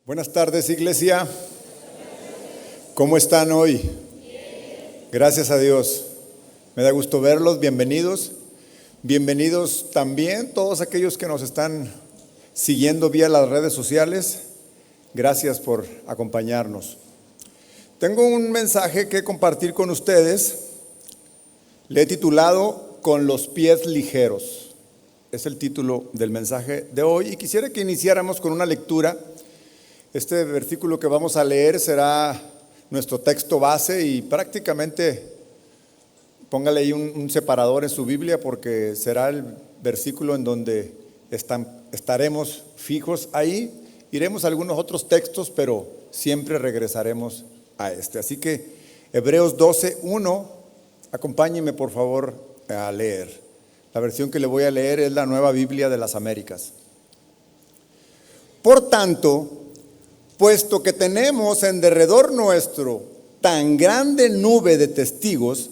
Buenas tardes, iglesia. ¿Cómo están hoy? Gracias a Dios. Me da gusto verlos. Bienvenidos. Bienvenidos también todos aquellos que nos están siguiendo vía las redes sociales. Gracias por acompañarnos. Tengo un mensaje que compartir con ustedes. Le he titulado Con los pies ligeros. Es el título del mensaje de hoy y quisiera que iniciáramos con una lectura. Este versículo que vamos a leer será nuestro texto base y prácticamente póngale ahí un separador en su Biblia porque será el versículo en donde estaremos fijos ahí. Iremos a algunos otros textos, pero siempre regresaremos a este. Así que Hebreos 12:1, acompáñenme por favor a leer. La versión que le voy a leer es la Nueva Biblia de las Américas. Por tanto, puesto que tenemos en derredor nuestro tan grande nube de testigos,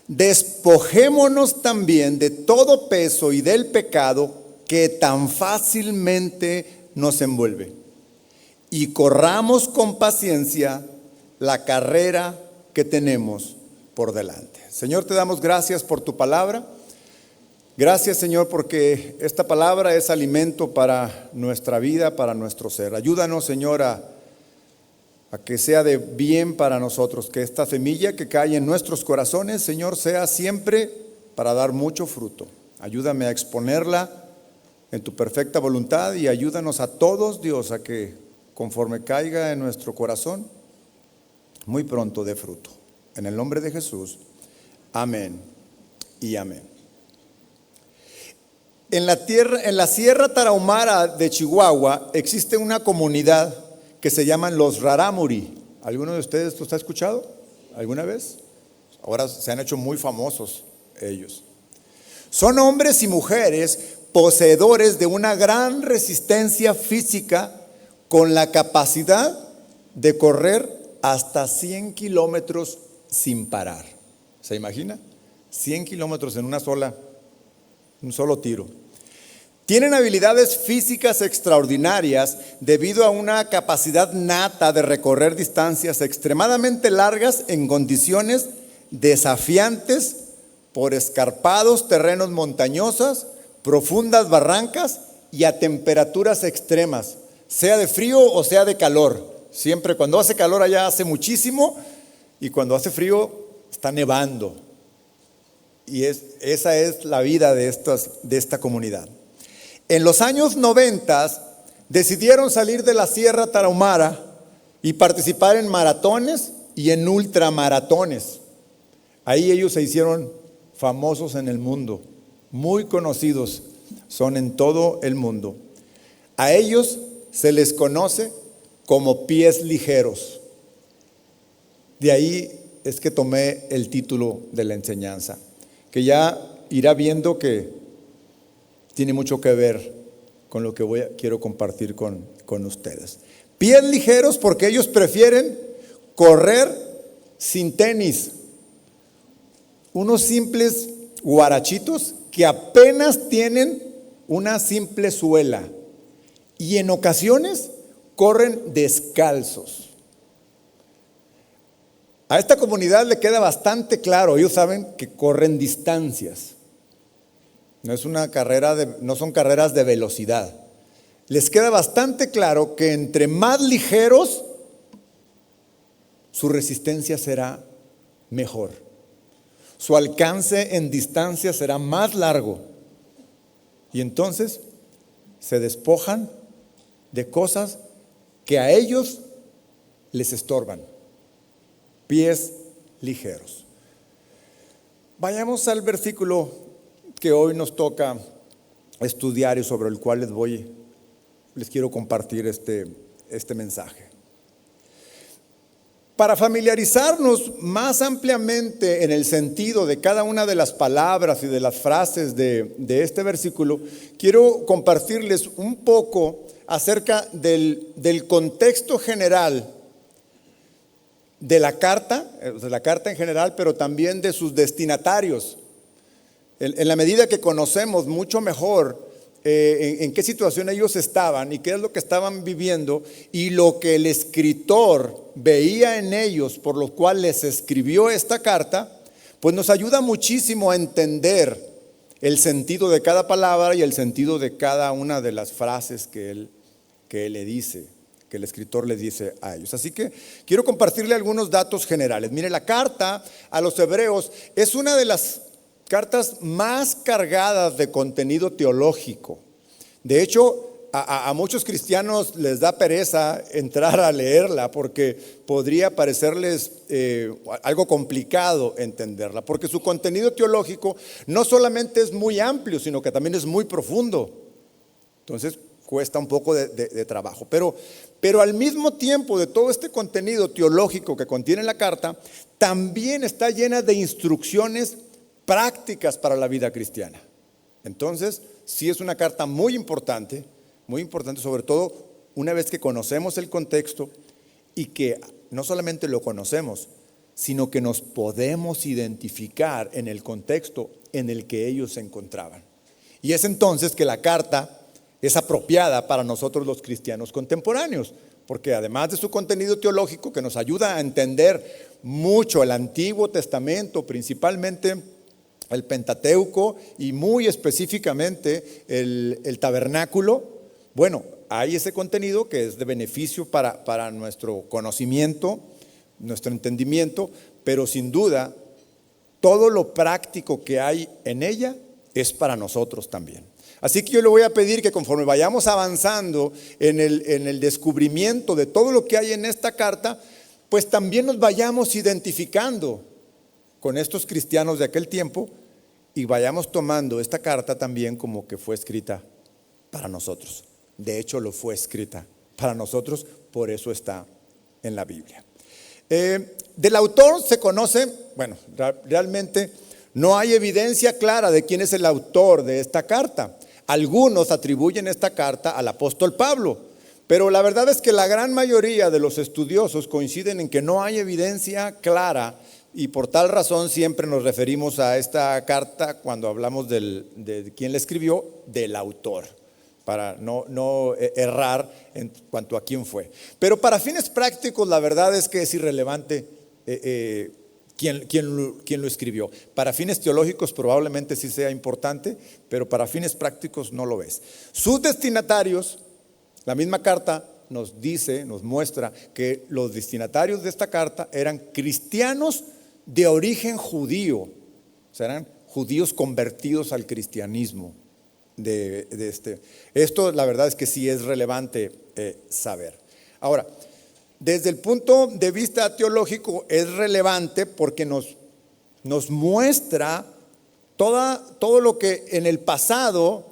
despojémonos también de todo peso y del pecado que tan fácilmente nos envuelve, y corramos con paciencia la carrera que tenemos por delante. Señor, te damos gracias por tu palabra. Gracias, Señor, porque esta palabra es alimento para nuestra vida, para nuestro ser. Ayúdanos, Señor, a que sea de bien para nosotros, que esta semilla que cae en nuestros corazones, Señor, sea siempre para dar mucho fruto. Ayúdame a exponerla en tu perfecta voluntad y ayúdanos a todos, Dios, a que conforme caiga en nuestro corazón, muy pronto dé fruto. En el nombre de Jesús, amén y amén. En la Sierra Tarahumara de Chihuahua existe una comunidad que se llaman los Rarámuri. ¿Alguno de ustedes los ha escuchado alguna vez? Ahora se han hecho muy famosos ellos. Son hombres y mujeres poseedores de una gran resistencia física con la capacidad de correr hasta 100 kilómetros sin parar. ¿Se imagina? 100 kilómetros en un solo tiro. Tienen habilidades físicas extraordinarias debido a una capacidad nata de recorrer distancias extremadamente largas en condiciones desafiantes por escarpados terrenos montañosos, profundas barrancas y a temperaturas extremas, sea de frío o sea de calor. Siempre cuando hace calor allá hace muchísimo y cuando hace frío está nevando. Y esa es la vida de esta comunidad. En los años 90 decidieron salir de la Sierra Tarahumara y participar en maratones y en ultramaratones. Ahí ellos se hicieron famosos en el mundo, muy conocidos son en todo el mundo. A ellos se les conoce como pies ligeros. De ahí es que tomé el título de la enseñanza, que ya irá viendo que tiene mucho que ver con lo que quiero compartir con ustedes. Pies ligeros porque ellos prefieren correr sin tenis. Unos simples guarachitos que apenas tienen una simple suela. Y en ocasiones corren descalzos. A esta comunidad le queda bastante claro, ellos saben que corren distancias. No son carreras de velocidad. Les queda bastante claro que entre más ligeros, su resistencia será mejor. Su alcance en distancia será más largo. Y entonces se despojan de cosas que a ellos les estorban. Pies ligeros. Vayamos al versículo que hoy nos toca estudiar y sobre el cual les quiero compartir este mensaje. Para familiarizarnos más ampliamente en el sentido de cada una de las palabras y de las frases de este versículo, quiero compartirles un poco acerca del contexto general de la carta en general, pero también de sus destinatarios. En la medida que conocemos mucho mejor en qué situación ellos estaban y qué es lo que estaban viviendo, y lo que el escritor veía en ellos, por lo cual les escribió esta carta, pues nos ayuda muchísimo a entender el sentido de cada palabra y el sentido de cada una de las frases que él le dice, que el escritor les dice a ellos. Así que quiero compartirle algunos datos generales. Mire, la carta a los hebreos es una de las cartas más cargadas de contenido teológico. De hecho, a muchos cristianos les da pereza entrar a leerla porque podría parecerles algo complicado entenderla, porque su contenido teológico no solamente es muy amplio, sino que también es muy profundo. Entonces cuesta un poco de trabajo, pero al mismo tiempo de todo este contenido teológico que contiene la carta, también está llena de instrucciones prácticas para la vida cristiana. Entonces, sí es una carta muy importante, sobre todo una vez que conocemos el contexto y que no solamente lo conocemos, sino que nos podemos identificar en el contexto en el que ellos se encontraban. Y es entonces que la carta es apropiada para nosotros los cristianos contemporáneos, porque además de su contenido teológico que nos ayuda a entender mucho el Antiguo Testamento, principalmente el Pentateuco y muy específicamente el tabernáculo, bueno, hay ese contenido que es de beneficio para nuestro conocimiento, nuestro entendimiento, pero sin duda todo lo práctico que hay en ella es para nosotros también. Así que yo le voy a pedir que conforme vayamos avanzando en el descubrimiento de todo lo que hay en esta carta, pues también nos vayamos identificando con estos cristianos de aquel tiempo y vayamos tomando esta carta también como que fue escrita para nosotros. De hecho, lo fue escrita para nosotros, por eso está en la Biblia. Del autor se conoce, bueno, realmente no hay evidencia clara de quién es el autor de esta carta. Algunos atribuyen esta carta al apóstol Pablo, pero la verdad es que la gran mayoría de los estudiosos coinciden en que no hay evidencia clara, y por tal razón siempre nos referimos a esta carta cuando hablamos de quién la escribió, del autor, para no errar en cuanto a quién fue. Pero para fines prácticos la verdad es que es irrelevante quién lo escribió. Para fines teológicos probablemente sí sea importante, pero para fines prácticos no lo es. Sus destinatarios, la misma carta nos muestra que los destinatarios de esta carta eran cristianos de origen judío, o sea, eran judíos convertidos al cristianismo. Esto la verdad es que sí es relevante saber. Ahora, desde el punto de vista teológico es relevante porque nos muestra todo lo que en el pasado,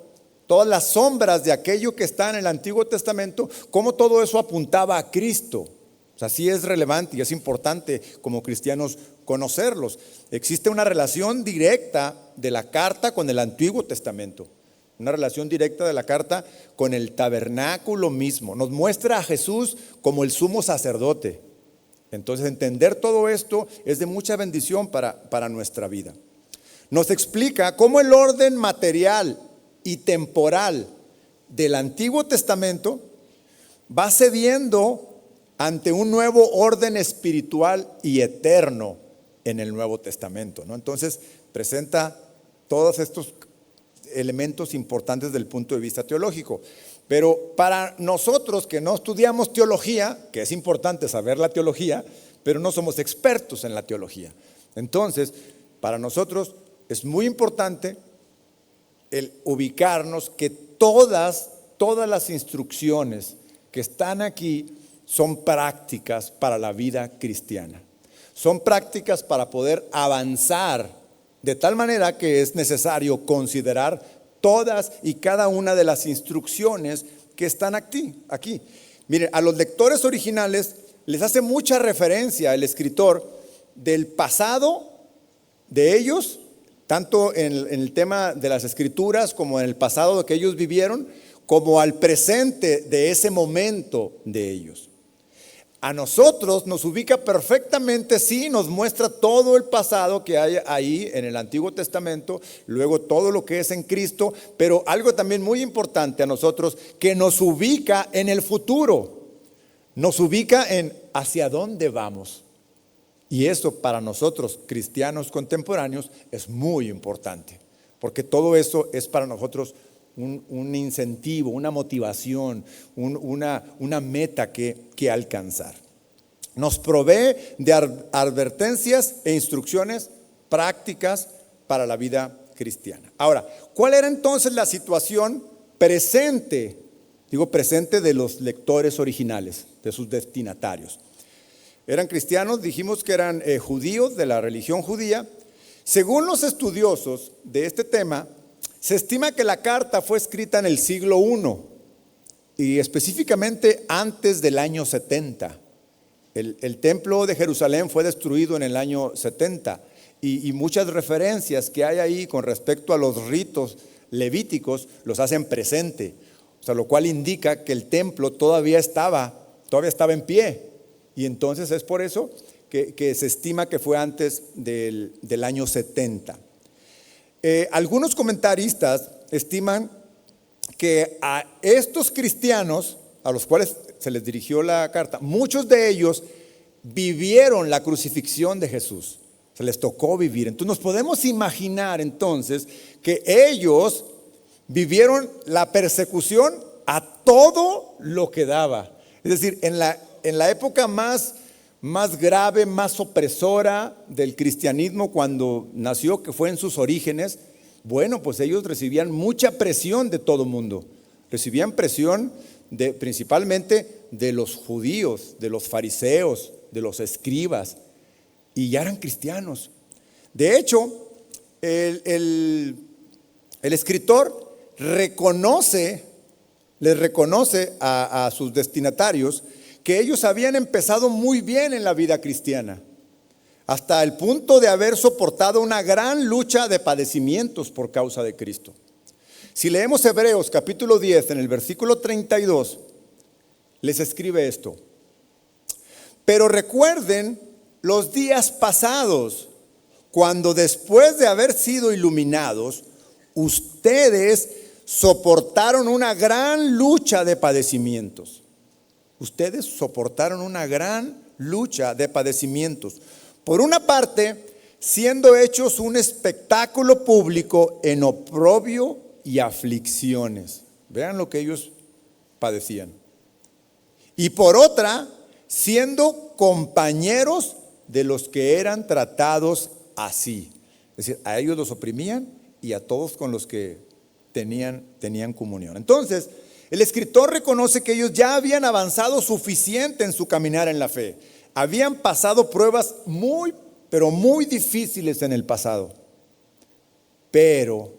todas las sombras de aquello que está en el Antiguo Testamento, cómo todo eso apuntaba a Cristo. O sea, sí es relevante y es importante como cristianos conocerlos. Existe una relación directa de la carta con el Antiguo Testamento. Una relación directa de la carta con el tabernáculo mismo. Nos muestra a Jesús como el sumo sacerdote. Entonces entender todo esto es de mucha bendición para nuestra vida. Nos explica cómo el orden material y temporal del Antiguo Testamento va cediendo ante un nuevo orden espiritual y eterno en el Nuevo Testamento, ¿no? Entonces presenta todos estos elementos importantes desde el punto de vista teológico. Pero para nosotros que no estudiamos teología, que es importante saber la teología, pero no somos expertos en la teología. Entonces, para nosotros es muy importante el ubicarnos que todas las instrucciones que están aquí son prácticas para la vida cristiana. Son prácticas para poder avanzar de tal manera que es necesario considerar todas y cada una de las instrucciones que están aquí. Miren, a los lectores originales les hace mucha referencia el escritor del pasado de ellos, tanto en el tema de las escrituras como en el pasado que ellos vivieron, como al presente de ese momento de ellos. A nosotros nos ubica perfectamente, sí, nos muestra todo el pasado que hay ahí en el Antiguo Testamento, luego todo lo que es en Cristo, pero algo también muy importante a nosotros, que nos ubica en el futuro, nos ubica en hacia dónde vamos. Y eso para nosotros, cristianos contemporáneos, es muy importante, porque todo eso es para nosotros un incentivo, una motivación, una meta que alcanzar. Nos provee de advertencias e instrucciones prácticas para la vida cristiana. Ahora, ¿cuál era entonces la situación presente? Digo presente de los lectores originales, de sus destinatarios. Eran cristianos, dijimos que eran judíos de la religión judía. Según los estudiosos de este tema, se estima que la carta fue escrita en el siglo I y específicamente antes del año 70. El templo de Jerusalén fue destruido en el año 70 y muchas referencias que hay ahí con respecto a los ritos levíticos los hacen presente. O sea, lo cual indica que el templo todavía estaba en pie. Y entonces es por eso que se estima que fue antes del año 70. Algunos comentaristas estiman que a estos cristianos a los cuales se les dirigió la carta, muchos de ellos vivieron la crucifixión de Jesús. Se les tocó vivir. Entonces nos podemos imaginar entonces que ellos vivieron la persecución a todo lo que daba. Es decir, en la época más grave, más opresora del cristianismo cuando nació, que fue en sus orígenes, bueno, pues ellos recibían mucha presión de todo mundo. Recibían presión principalmente de los judíos, de los fariseos, de los escribas, y ya eran cristianos. De hecho, el escritor les reconoce a sus destinatarios que ellos habían empezado muy bien en la vida cristiana, hasta el punto de haber soportado una gran lucha de padecimientos por causa de Cristo. Si leemos Hebreos capítulo 10 en el versículo 32, les escribe esto: pero recuerden los días pasados, cuando después de haber sido iluminados, ustedes soportaron una gran lucha de padecimientos. Ustedes soportaron una gran lucha de padecimientos. Por una parte, siendo hechos un espectáculo público en oprobio y aflicciones. Vean lo que ellos padecían. Y por otra, siendo compañeros de los que eran tratados así. Es decir, a ellos los oprimían y a todos con los que tenían comunión. Entonces, el escritor reconoce que ellos ya habían avanzado suficiente en su caminar en la fe. Habían pasado pruebas pero muy difíciles en el pasado. Pero, o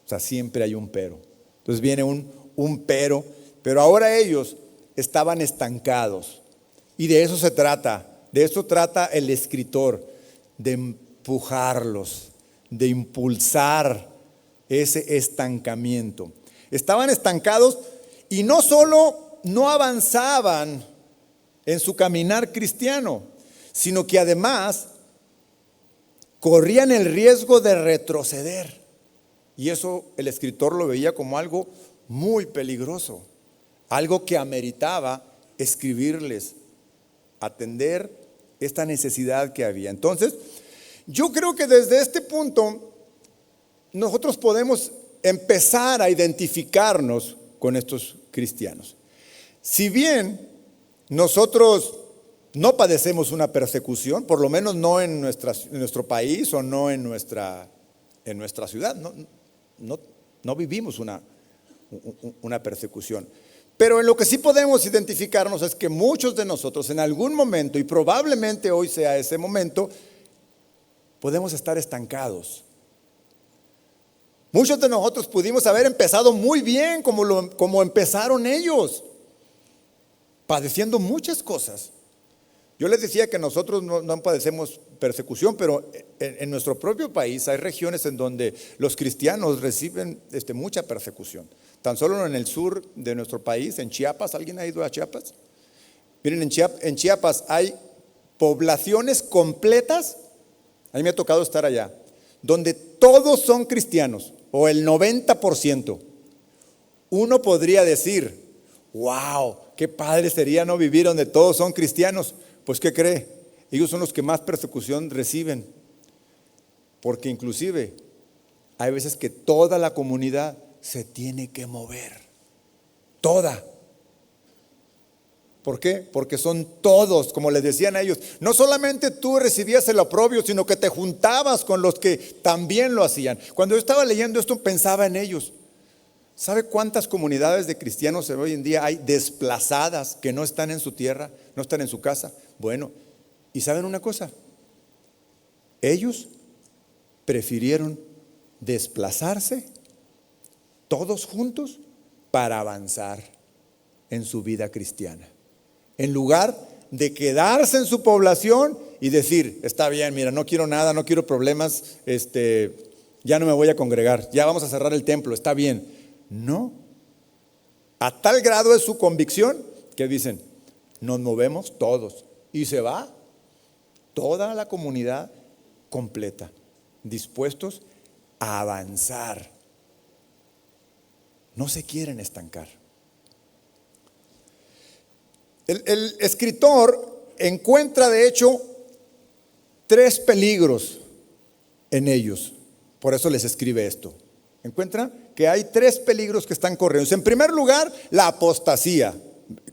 sea, siempre hay un pero. Entonces viene un pero ahora ellos estaban estancados. Y de eso se trata. De eso trata el escritor, de empujarlos, de impulsar ese estancamiento. Estaban estancados y no solo no avanzaban en su caminar cristiano, sino que además corrían el riesgo de retroceder. Y eso el escritor lo veía como algo muy peligroso, algo que ameritaba escribirles, atender esta necesidad que había. Entonces, yo creo que desde este punto nosotros podemos empezar a identificarnos con estos cristianos. Si bien nosotros no padecemos una persecución, por lo menos no en nuestro país o no en nuestra ciudad, no vivimos una persecución. Pero en lo que sí podemos identificarnos es que muchos de nosotros en algún momento, y probablemente hoy sea ese momento, podemos estar estancados. Muchos de nosotros pudimos haber empezado muy bien como empezaron ellos, padeciendo muchas cosas. Yo les decía que nosotros no padecemos persecución, pero en nuestro propio país hay regiones en donde los cristianos reciben mucha persecución. Tan solo en el sur de nuestro país, en Chiapas, ¿alguien ha ido a Chiapas? Miren, en Chiapas hay poblaciones completas, a mí me ha tocado estar allá, donde todos son cristianos, o el 90%. Uno podría decir, wow, qué padre sería no vivir donde todos son cristianos. Pues, ¿qué cree? Ellos son los que más persecución reciben, porque inclusive hay veces que toda la comunidad se tiene que mover, toda. ¿Por qué? Porque son todos, como les decían a ellos, no solamente tú recibías el oprobio, sino que te juntabas con los que también lo hacían. Cuando yo estaba leyendo esto pensaba en ellos. ¿Sabe cuántas comunidades de cristianos hoy en día hay desplazadas que no están en su tierra, no están en su casa? Bueno, ¿y saben una cosa? Ellos prefirieron desplazarse todos juntos para avanzar en su vida cristiana, en lugar de quedarse en su población y decir, está bien, mira, no quiero nada, no quiero problemas, ya no me voy a congregar, ya vamos a cerrar el templo, está bien. No, a tal grado es su convicción que dicen, nos movemos todos, y se va toda la comunidad completa, dispuestos a avanzar. No se quieren estancar. El escritor encuentra de hecho 3 peligros en ellos, por eso les escribe esto. Encuentra que hay 3 peligros que están corriendo. En primer lugar, la apostasía,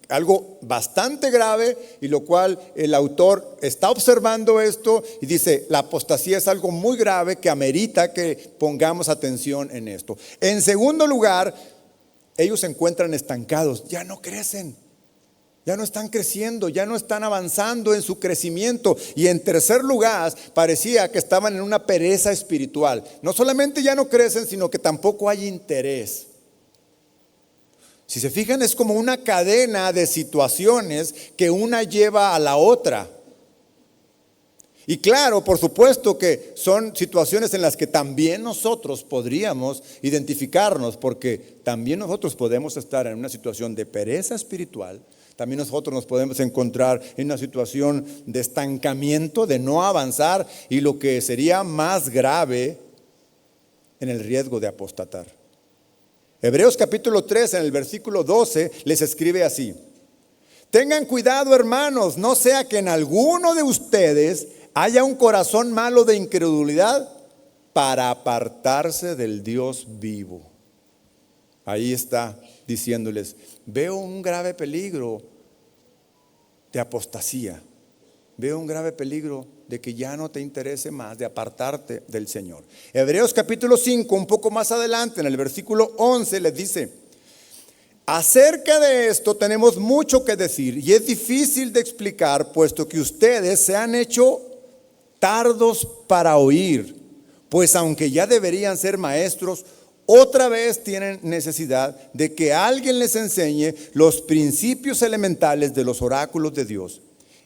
algo bastante grave, y lo cual el autor está observando esto y dice, la apostasía es algo muy grave que amerita que pongamos atención en esto. En segundo lugar, ellos se encuentran estancados, ya no crecen, ya no están creciendo, ya no están avanzando en su crecimiento. Y en tercer lugar, parecía que estaban en una pereza espiritual. No solamente ya no crecen, sino que tampoco hay interés. Si se fijan, es como una cadena de situaciones que una lleva a la otra. Y claro, por supuesto que son situaciones en las que también nosotros podríamos identificarnos, porque también nosotros podemos estar en una situación de pereza espiritual. También nosotros nos podemos encontrar en una situación de estancamiento, de no avanzar, y lo que sería más grave, en el riesgo de apostatar. Hebreos capítulo 3, en el versículo 12, les escribe así: tengan cuidado, hermanos, no sea que en alguno de ustedes haya un corazón malo de incredulidad para apartarse del Dios vivo. Ahí está diciéndoles, veo un grave peligro de apostasía, veo un grave peligro de que ya no te interese más, de apartarte del Señor. Hebreos capítulo 5, un poco más adelante, en el versículo 11, les dice, acerca de esto tenemos mucho que decir y es difícil de explicar, puesto que ustedes se han hecho tardos para oír, pues aunque ya deberían ser maestros, otra vez tienen necesidad de que alguien les enseñe los principios elementales de los oráculos de Dios,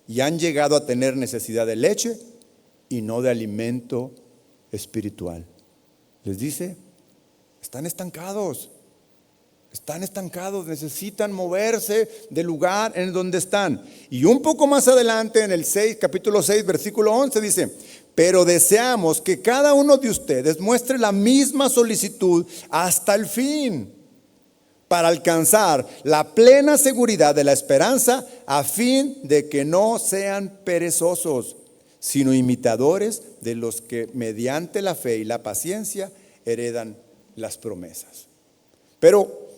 y han llegado a tener necesidad de leche y no de alimento espiritual. Les dice, están estancados, necesitan moverse del lugar en donde están. Y un poco más adelante, en el capítulo 6, versículo 11, dice, pero deseamos que cada uno de ustedes muestre la misma solicitud hasta el fin, para alcanzar la plena seguridad de la esperanza, a fin de que no sean perezosos, sino imitadores de los que mediante la fe y la paciencia heredan las promesas. Pero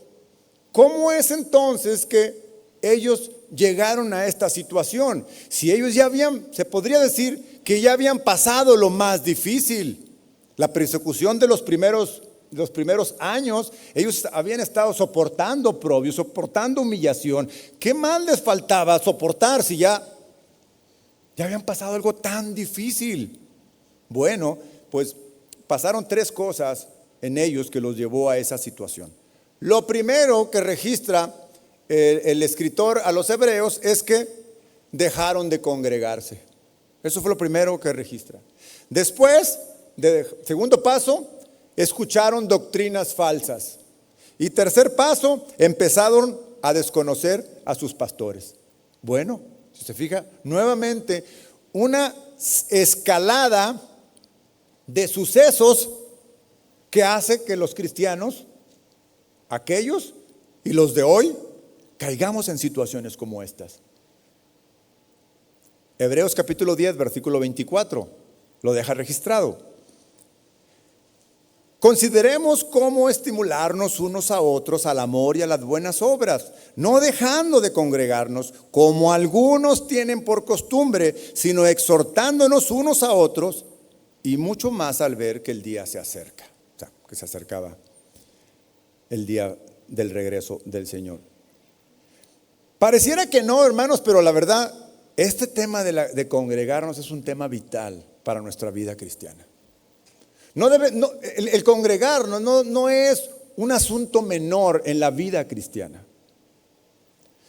¿cómo es entonces que ellos llegaron a esta situación? Si ellos ya se podría decir que ya habían pasado lo más difícil, la persecución de los primeros años, ellos habían estado soportando oprobio, soportando humillación. ¿Qué más les faltaba soportar si ya habían pasado algo tan difícil? Bueno, pues pasaron 3 cosas en ellos que los llevó a esa situación. Lo primero que registra el escritor a los hebreos es que dejaron de congregarse. Eso fue lo primero que registra. Después, segundo paso, escucharon doctrinas falsas. Y tercer paso, empezaron a desconocer a sus pastores. Bueno, si se fija, nuevamente una escalada de sucesos que hace que los cristianos, aquellos y los de hoy, caigamos en situaciones como estas. Hebreos capítulo 10, versículo 24, lo deja registrado. Consideremos cómo estimularnos unos a otros al amor y a las buenas obras, no dejando de congregarnos como algunos tienen por costumbre, sino exhortándonos unos a otros, y mucho más al ver que el día se acerca, o sea, que se acercaba el día del regreso del Señor. Pareciera que no, hermanos, pero la verdad, este tema de congregarnos es un tema vital para nuestra vida cristiana. El congregarnos no es un asunto menor en la vida cristiana.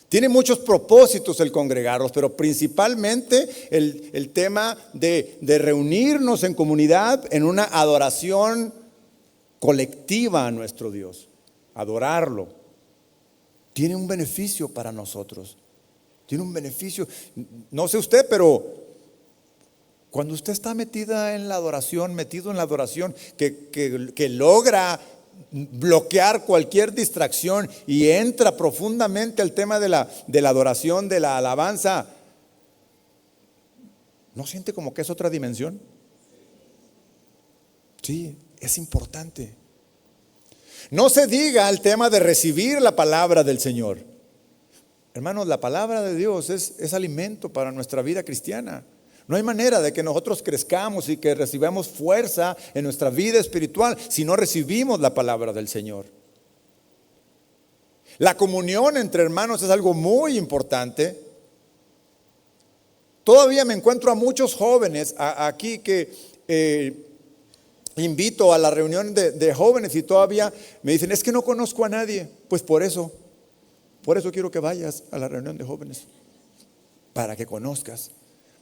Tiene muchos propósitos el congregarnos, pero principalmente el tema de reunirnos en comunidad en una adoración colectiva a nuestro Dios, adorarlo. Tiene un beneficio para nosotros. Tiene un beneficio. No sé usted, pero cuando usted está metido en la adoración, que logra bloquear cualquier distracción y entra profundamente al tema de la adoración, de la alabanza, ¿no siente como que es otra dimensión? Sí, es importante. No se diga el tema de recibir la palabra del Señor. Hermanos, la palabra de Dios es alimento para nuestra vida cristiana. No hay manera de que nosotros crezcamos y que recibamos fuerza en nuestra vida espiritual si no recibimos la palabra del Señor. La comunión entre hermanos es algo muy importante. Todavía me encuentro a muchos jóvenes aquí que invito a la reunión de jóvenes y todavía me dicen, es que no conozco a nadie. Pues por eso quiero que vayas a la reunión de jóvenes, para que conozcas.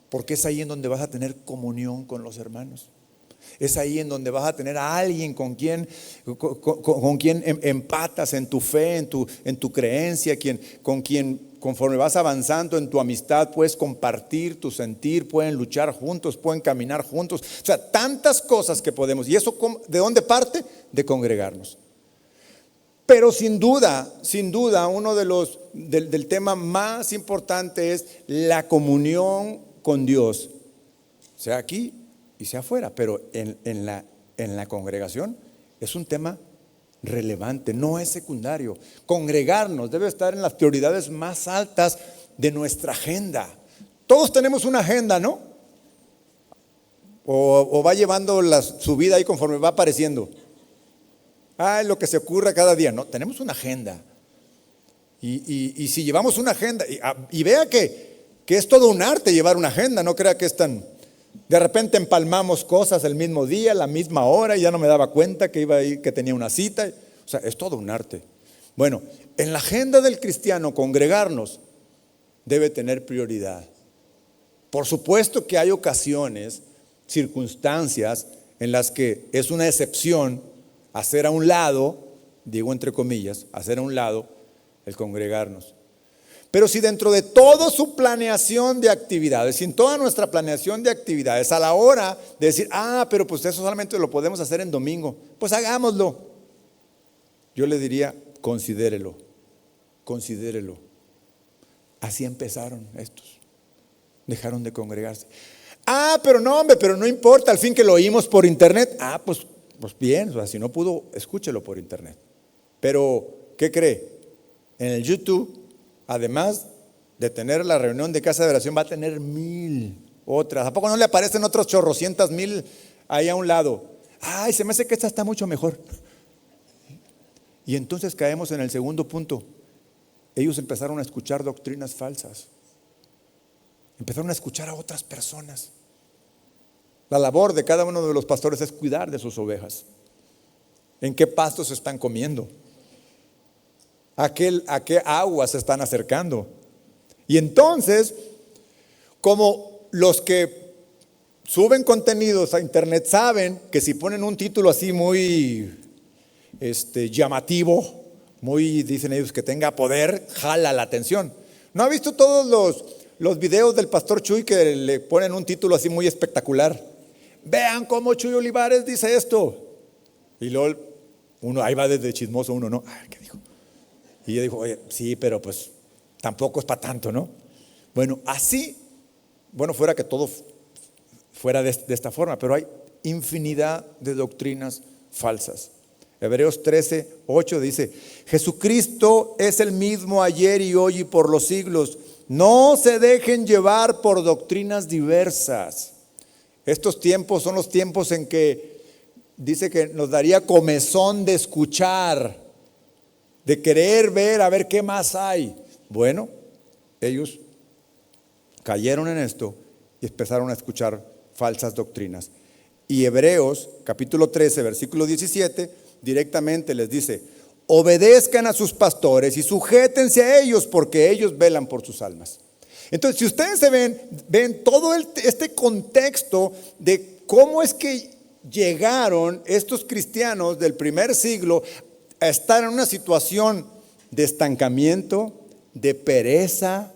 Porque es ahí en donde vas a tener comunión con los hermanos. Es ahí en donde vas a tener a alguien con quien empatas en tu fe, en tu creencia, con quien conforme vas avanzando en tu amistad puedes compartir tu sentir, pueden luchar juntos, pueden caminar juntos. O sea, tantas cosas que podemos. ¿Y eso de dónde parte? De congregarnos. Pero sin duda, uno del tema más importante es la comunión con Dios, sea aquí y sea afuera, pero en la congregación es un tema relevante, no es secundario. Congregarnos debe estar en las prioridades más altas de nuestra agenda. Todos tenemos una agenda, ¿no? O va llevando su vida ahí conforme va apareciendo. Lo que se ocurra cada día. No, tenemos una agenda. Y si llevamos una agenda, y vea que es todo un arte llevar una agenda, no crea que es tan. De repente empalmamos cosas el mismo día, la misma hora, y ya no me daba cuenta que iba ahí, que tenía una cita. O sea, es todo un arte. Bueno, en la agenda del cristiano, congregarnos debe tener prioridad. Por supuesto que hay ocasiones, circunstancias en las que es una excepción hacer a un lado, digo entre comillas, hacer a un lado el congregarnos. Pero si dentro de toda su planeación de actividades, sin toda nuestra planeación de actividades, a la hora de decir, pero pues eso solamente lo podemos hacer en domingo, pues hagámoslo. Yo le diría, considérelo. Así empezaron estos. Dejaron de congregarse. Pero no, hombre, pero no importa, al fin que lo oímos por internet. Pues bien, o sea, si no pudo, escúchelo por internet. Pero, ¿qué cree? En el YouTube, además de tener la reunión de casa de oración, va a tener 1000 otras. ¿A poco no le aparecen otros chorrocientas mil ahí a un lado? Se me hace que esta está mucho mejor. Y entonces caemos en el segundo punto. Ellos empezaron a escuchar doctrinas falsas. Empezaron a escuchar a otras personas. La labor de cada uno de los pastores es cuidar de sus ovejas. ¿En qué pastos se están comiendo? ¿A qué aguas se están acercando? Y entonces, como los que suben contenidos a internet saben que si ponen un título así muy llamativo, muy, dicen ellos, que tenga poder, jala la atención. ¿No ha visto todos los videos del pastor Chuy que le ponen un título así muy espectacular? Vean cómo Chuy Olivares dice esto. Y luego uno, ahí va desde chismoso uno, ¿no? Ay, ¿qué dijo? Y ella dijo, oye, sí, pero pues tampoco es para tanto, ¿no? Bueno, así, bueno, fuera que todo fuera de esta forma, pero hay infinidad de doctrinas falsas. Hebreos 13:8 dice, Jesucristo es el mismo ayer y hoy y por los siglos. No se dejen llevar por doctrinas diversas. Estos tiempos son los tiempos en que dice que nos daría comezón de escuchar, de querer ver, a ver qué más hay. Bueno, ellos cayeron en esto y empezaron a escuchar falsas doctrinas. Y Hebreos capítulo 13, versículo 17, directamente les dice, obedezcan a sus pastores y sujétense a ellos porque ellos velan por sus almas. Entonces, si ustedes ven todo este contexto de cómo es que llegaron estos cristianos del primer siglo a estar en una situación de estancamiento, de pereza,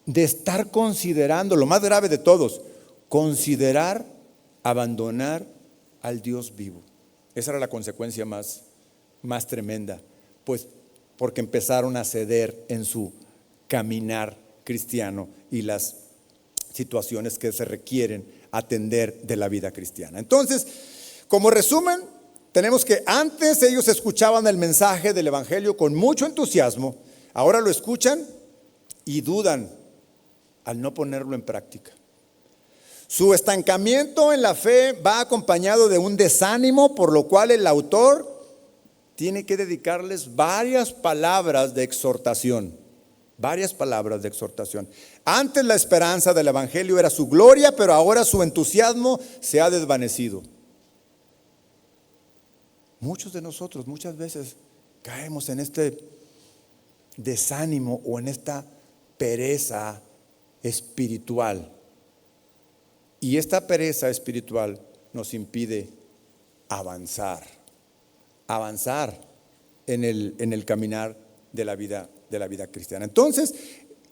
de estar considerando, lo más grave de todos, considerar abandonar al Dios vivo. Esa era la consecuencia más tremenda, pues porque empezaron a ceder en su caminar cristiano y las situaciones que se requieren atender de la vida cristiana. Entonces, como resumen, tenemos que antes ellos escuchaban el mensaje del evangelio con mucho entusiasmo, ahora lo escuchan y dudan al no ponerlo en práctica. Su estancamiento en la fe va acompañado de un desánimo, por lo cual el autor tiene que dedicarles varias palabras de exhortación. Varias palabras de exhortación. Antes la esperanza del evangelio era su gloria, pero ahora su entusiasmo se ha desvanecido. Muchos de nosotros muchas veces caemos en este desánimo o en esta pereza espiritual. Y esta pereza espiritual nos impide avanzar en el caminar de la vida cristiana. Entonces,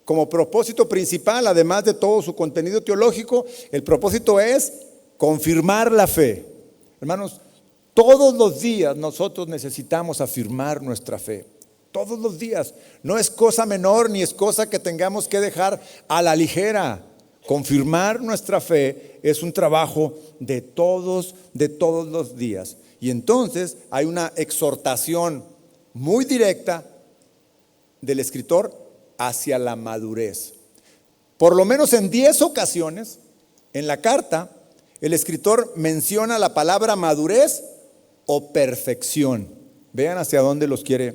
como propósito principal, además de todo su contenido teológico, el propósito es confirmar la fe. Hermanos, todos los días nosotros necesitamos afirmar nuestra fe. Todos los días. No es cosa menor ni es cosa que tengamos que dejar a la ligera. Confirmar nuestra fe es un trabajo de todos los días. Y entonces hay una exhortación muy directa del escritor hacia la madurez. Por lo menos en 10 ocasiones en la carta, el escritor menciona la palabra madurez o perfección. Vean hacia dónde los quiere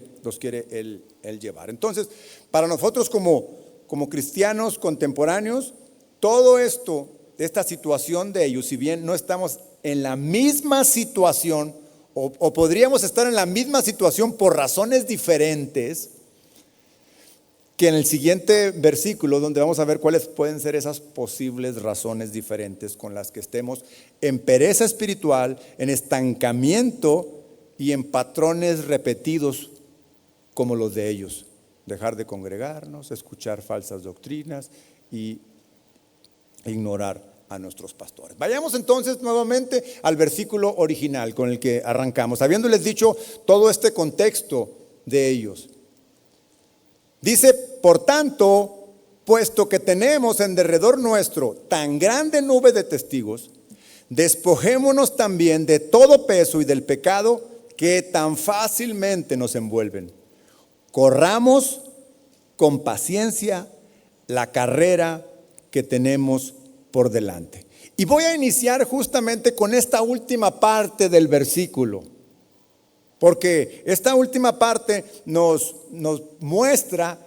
él llevar. Entonces, para nosotros como cristianos contemporáneos, todo esto, esta situación de ellos, si bien no estamos en la misma situación o podríamos estar en la misma situación por razones diferentes, que en el siguiente versículo, donde vamos a ver cuáles pueden ser esas posibles razones diferentes con las que estemos en pereza espiritual, en estancamiento y en patrones repetidos como los de ellos. Dejar de congregarnos, escuchar falsas doctrinas y ignorar a nuestros pastores. Vayamos entonces nuevamente al versículo original con el que arrancamos, habiéndoles dicho todo este contexto de ellos. Dice, por tanto, puesto que tenemos en derredor nuestro tan grande nube de testigos, despojémonos también de todo peso y del pecado que tan fácilmente nos envuelven. Corramos con paciencia la carrera que tenemos por delante. Y voy a iniciar justamente con esta última parte del versículo, porque esta última parte nos muestra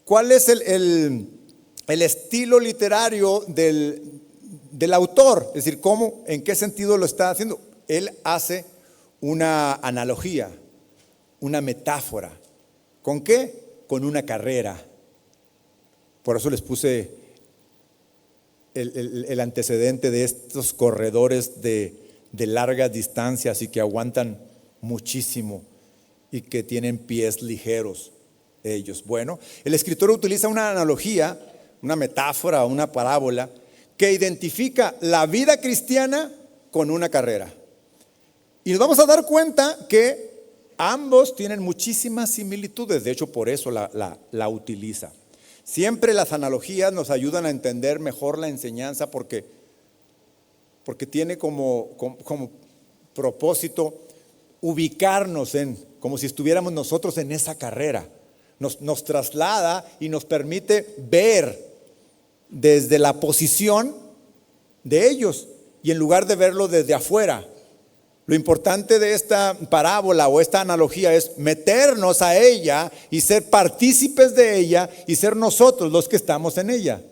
cuál es el estilo literario del autor, es decir, cómo, en qué sentido lo está haciendo. Él hace una analogía, una metáfora. ¿Con qué? Con una carrera. Por eso les puse el antecedente de estos corredores de largas distancias y que aguantan muchísimo y que tienen pies ligeros. ellos. Bueno, el escritor utiliza una analogía, una metáfora, una parábola que identifica la vida cristiana con una carrera. Y nos vamos a dar cuenta que ambos tienen muchísimas similitudes, de hecho por eso la utiliza. Siempre las analogías nos ayudan a entender mejor la enseñanza porque tiene como propósito ubicarnos como si estuviéramos nosotros en esa carrera. Nos traslada y nos permite ver desde la posición de ellos y en lugar de verlo desde afuera. Lo importante de esta parábola o esta analogía es meternos a ella y ser partícipes de ella y ser nosotros los que estamos en ella.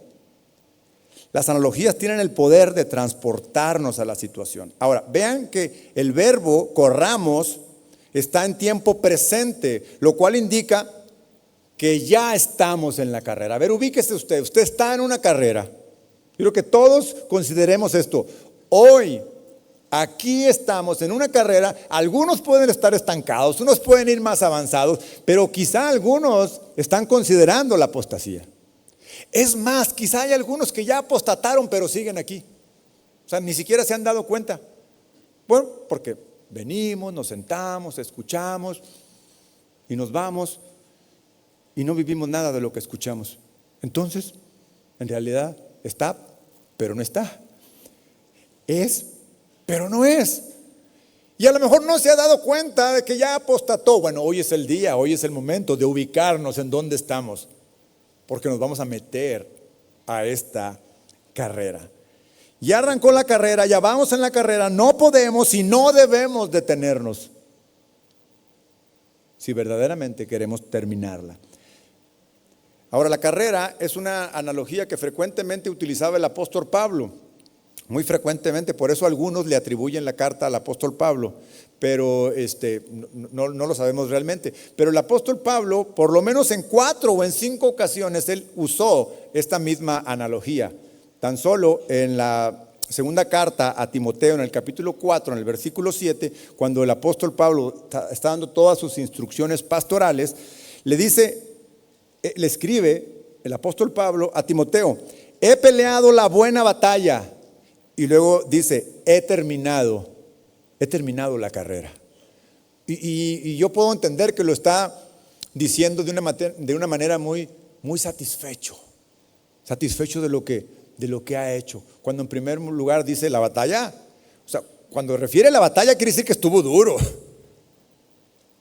Las analogías tienen el poder de transportarnos a la situación. Ahora, vean que el verbo corramos está en tiempo presente, lo cual indica que ya estamos en la carrera. A ver, ubíquese usted está en una carrera. Quiero que todos consideremos esto. Hoy, aquí estamos en una carrera, algunos pueden estar estancados, unos pueden ir más avanzados, pero quizá algunos están considerando la apostasía. Es más, quizá hay algunos que ya apostataron, pero siguen aquí. O sea, ni siquiera se han dado cuenta. Bueno, porque venimos, nos sentamos, escuchamos y nos vamos y no vivimos nada de lo que escuchamos. Entonces, en realidad está, pero no está. Es, pero no es. Y a lo mejor no se ha dado cuenta de que ya apostató. Bueno, hoy es el día, hoy es el momento de ubicarnos en dónde estamos, porque nos vamos a meter a esta carrera. Ya arrancó la carrera, ya vamos en la carrera, no podemos y no debemos detenernos si verdaderamente queremos terminarla. Ahora, la carrera es una analogía que frecuentemente utilizaba el apóstol Pablo. Muy frecuentemente, por eso algunos le atribuyen la carta al apóstol Pablo, pero no lo sabemos realmente. Pero el apóstol Pablo, por lo menos en 4 o en 5 ocasiones, él usó esta misma analogía. Tan solo en la segunda carta a Timoteo, en el capítulo 4, en el versículo 7, cuando el apóstol Pablo está dando todas sus instrucciones pastorales, le escribe el apóstol Pablo a Timoteo: he peleado la buena batalla. Y luego dice, he terminado la carrera. Y yo puedo entender que lo está diciendo de una manera muy, muy satisfecho de lo que ha hecho. Cuando en primer lugar dice la batalla, o sea, cuando refiere a la batalla quiere decir que estuvo duro.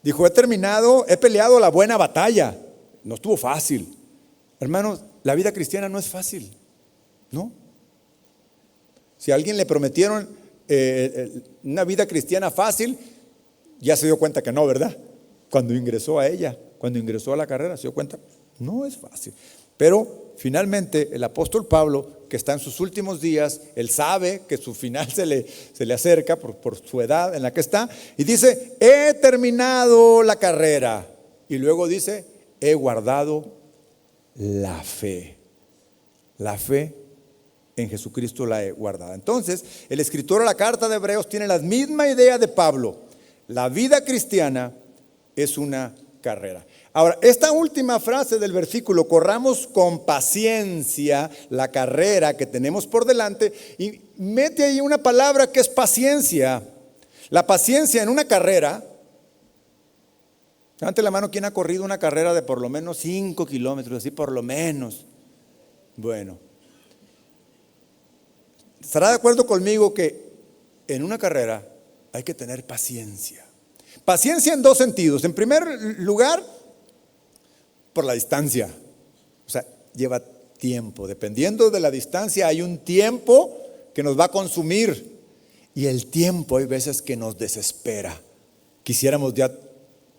Dijo, he peleado la buena batalla. No estuvo fácil. Hermanos, la vida cristiana no es fácil, ¿no? Si a alguien le prometieron una vida cristiana fácil, ya se dio cuenta que no, ¿verdad? Cuando ingresó a la carrera, se dio cuenta, no es fácil. Pero finalmente el apóstol Pablo, que está en sus últimos días, él sabe que su final se le acerca por su edad en la que está, y dice, he terminado la carrera. Y luego dice, he guardado la fe. La fe en Jesucristo la he guardado. Entonces, el escritor de la carta de Hebreos tiene la misma idea de Pablo. La vida cristiana es una carrera. Ahora, esta última frase del versículo, corramos con paciencia la carrera que tenemos por delante, y mete ahí una palabra que es paciencia. La paciencia en una carrera, levante la mano, ¿quién ha corrido una carrera de por lo menos 5 kilómetros? Así por lo menos. Bueno, ¿estará de acuerdo conmigo que en una carrera hay que tener paciencia? Paciencia en 2 sentidos. En primer lugar, por la distancia. O sea, lleva tiempo. Dependiendo de la distancia, hay un tiempo que nos va a consumir. Y el tiempo hay veces que nos desespera. Quisiéramos ya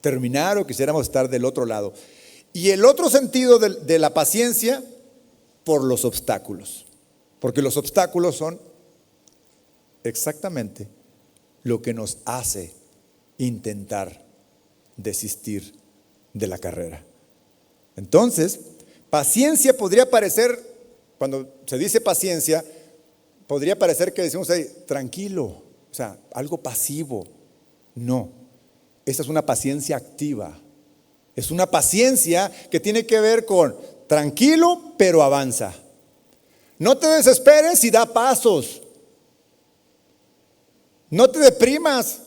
terminar o quisiéramos estar del otro lado. Y el otro sentido de la paciencia, por los obstáculos. Porque los obstáculos son exactamente lo que nos hace intentar desistir de la carrera. Entonces, paciencia podría parecer, cuando se dice paciencia, podría parecer que decimos ahí, tranquilo, o sea, algo pasivo. No, esta es una paciencia activa. Es una paciencia que tiene que ver con tranquilo, pero avanza. No te desesperes y da pasos. No te deprimas.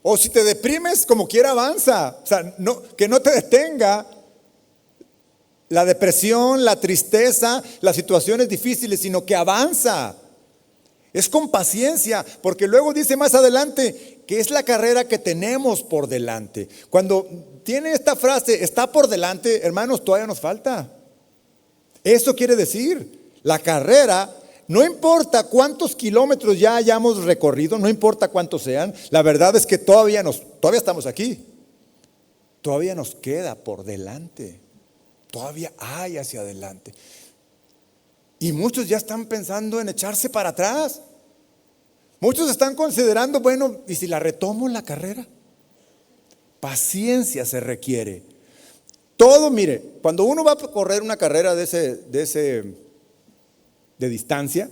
O si te deprimes, como quiera avanza. O sea, que no te detenga la depresión, la tristeza, las situaciones difíciles, sino que avanza. Es con paciencia, porque luego dice más adelante que es la carrera que tenemos por delante. Cuando tiene esta frase, está por delante, hermanos, todavía nos falta. Eso quiere decir, la carrera, no importa cuántos kilómetros ya hayamos recorrido, no importa cuántos sean, la verdad es que todavía estamos aquí. Todavía nos queda por delante. Todavía hay hacia adelante. Y muchos ya están pensando en echarse para atrás. Muchos están considerando, bueno, ¿y si la retomo la carrera? Paciencia se requiere. Todo, mire, cuando uno va a correr una carrera de distancia,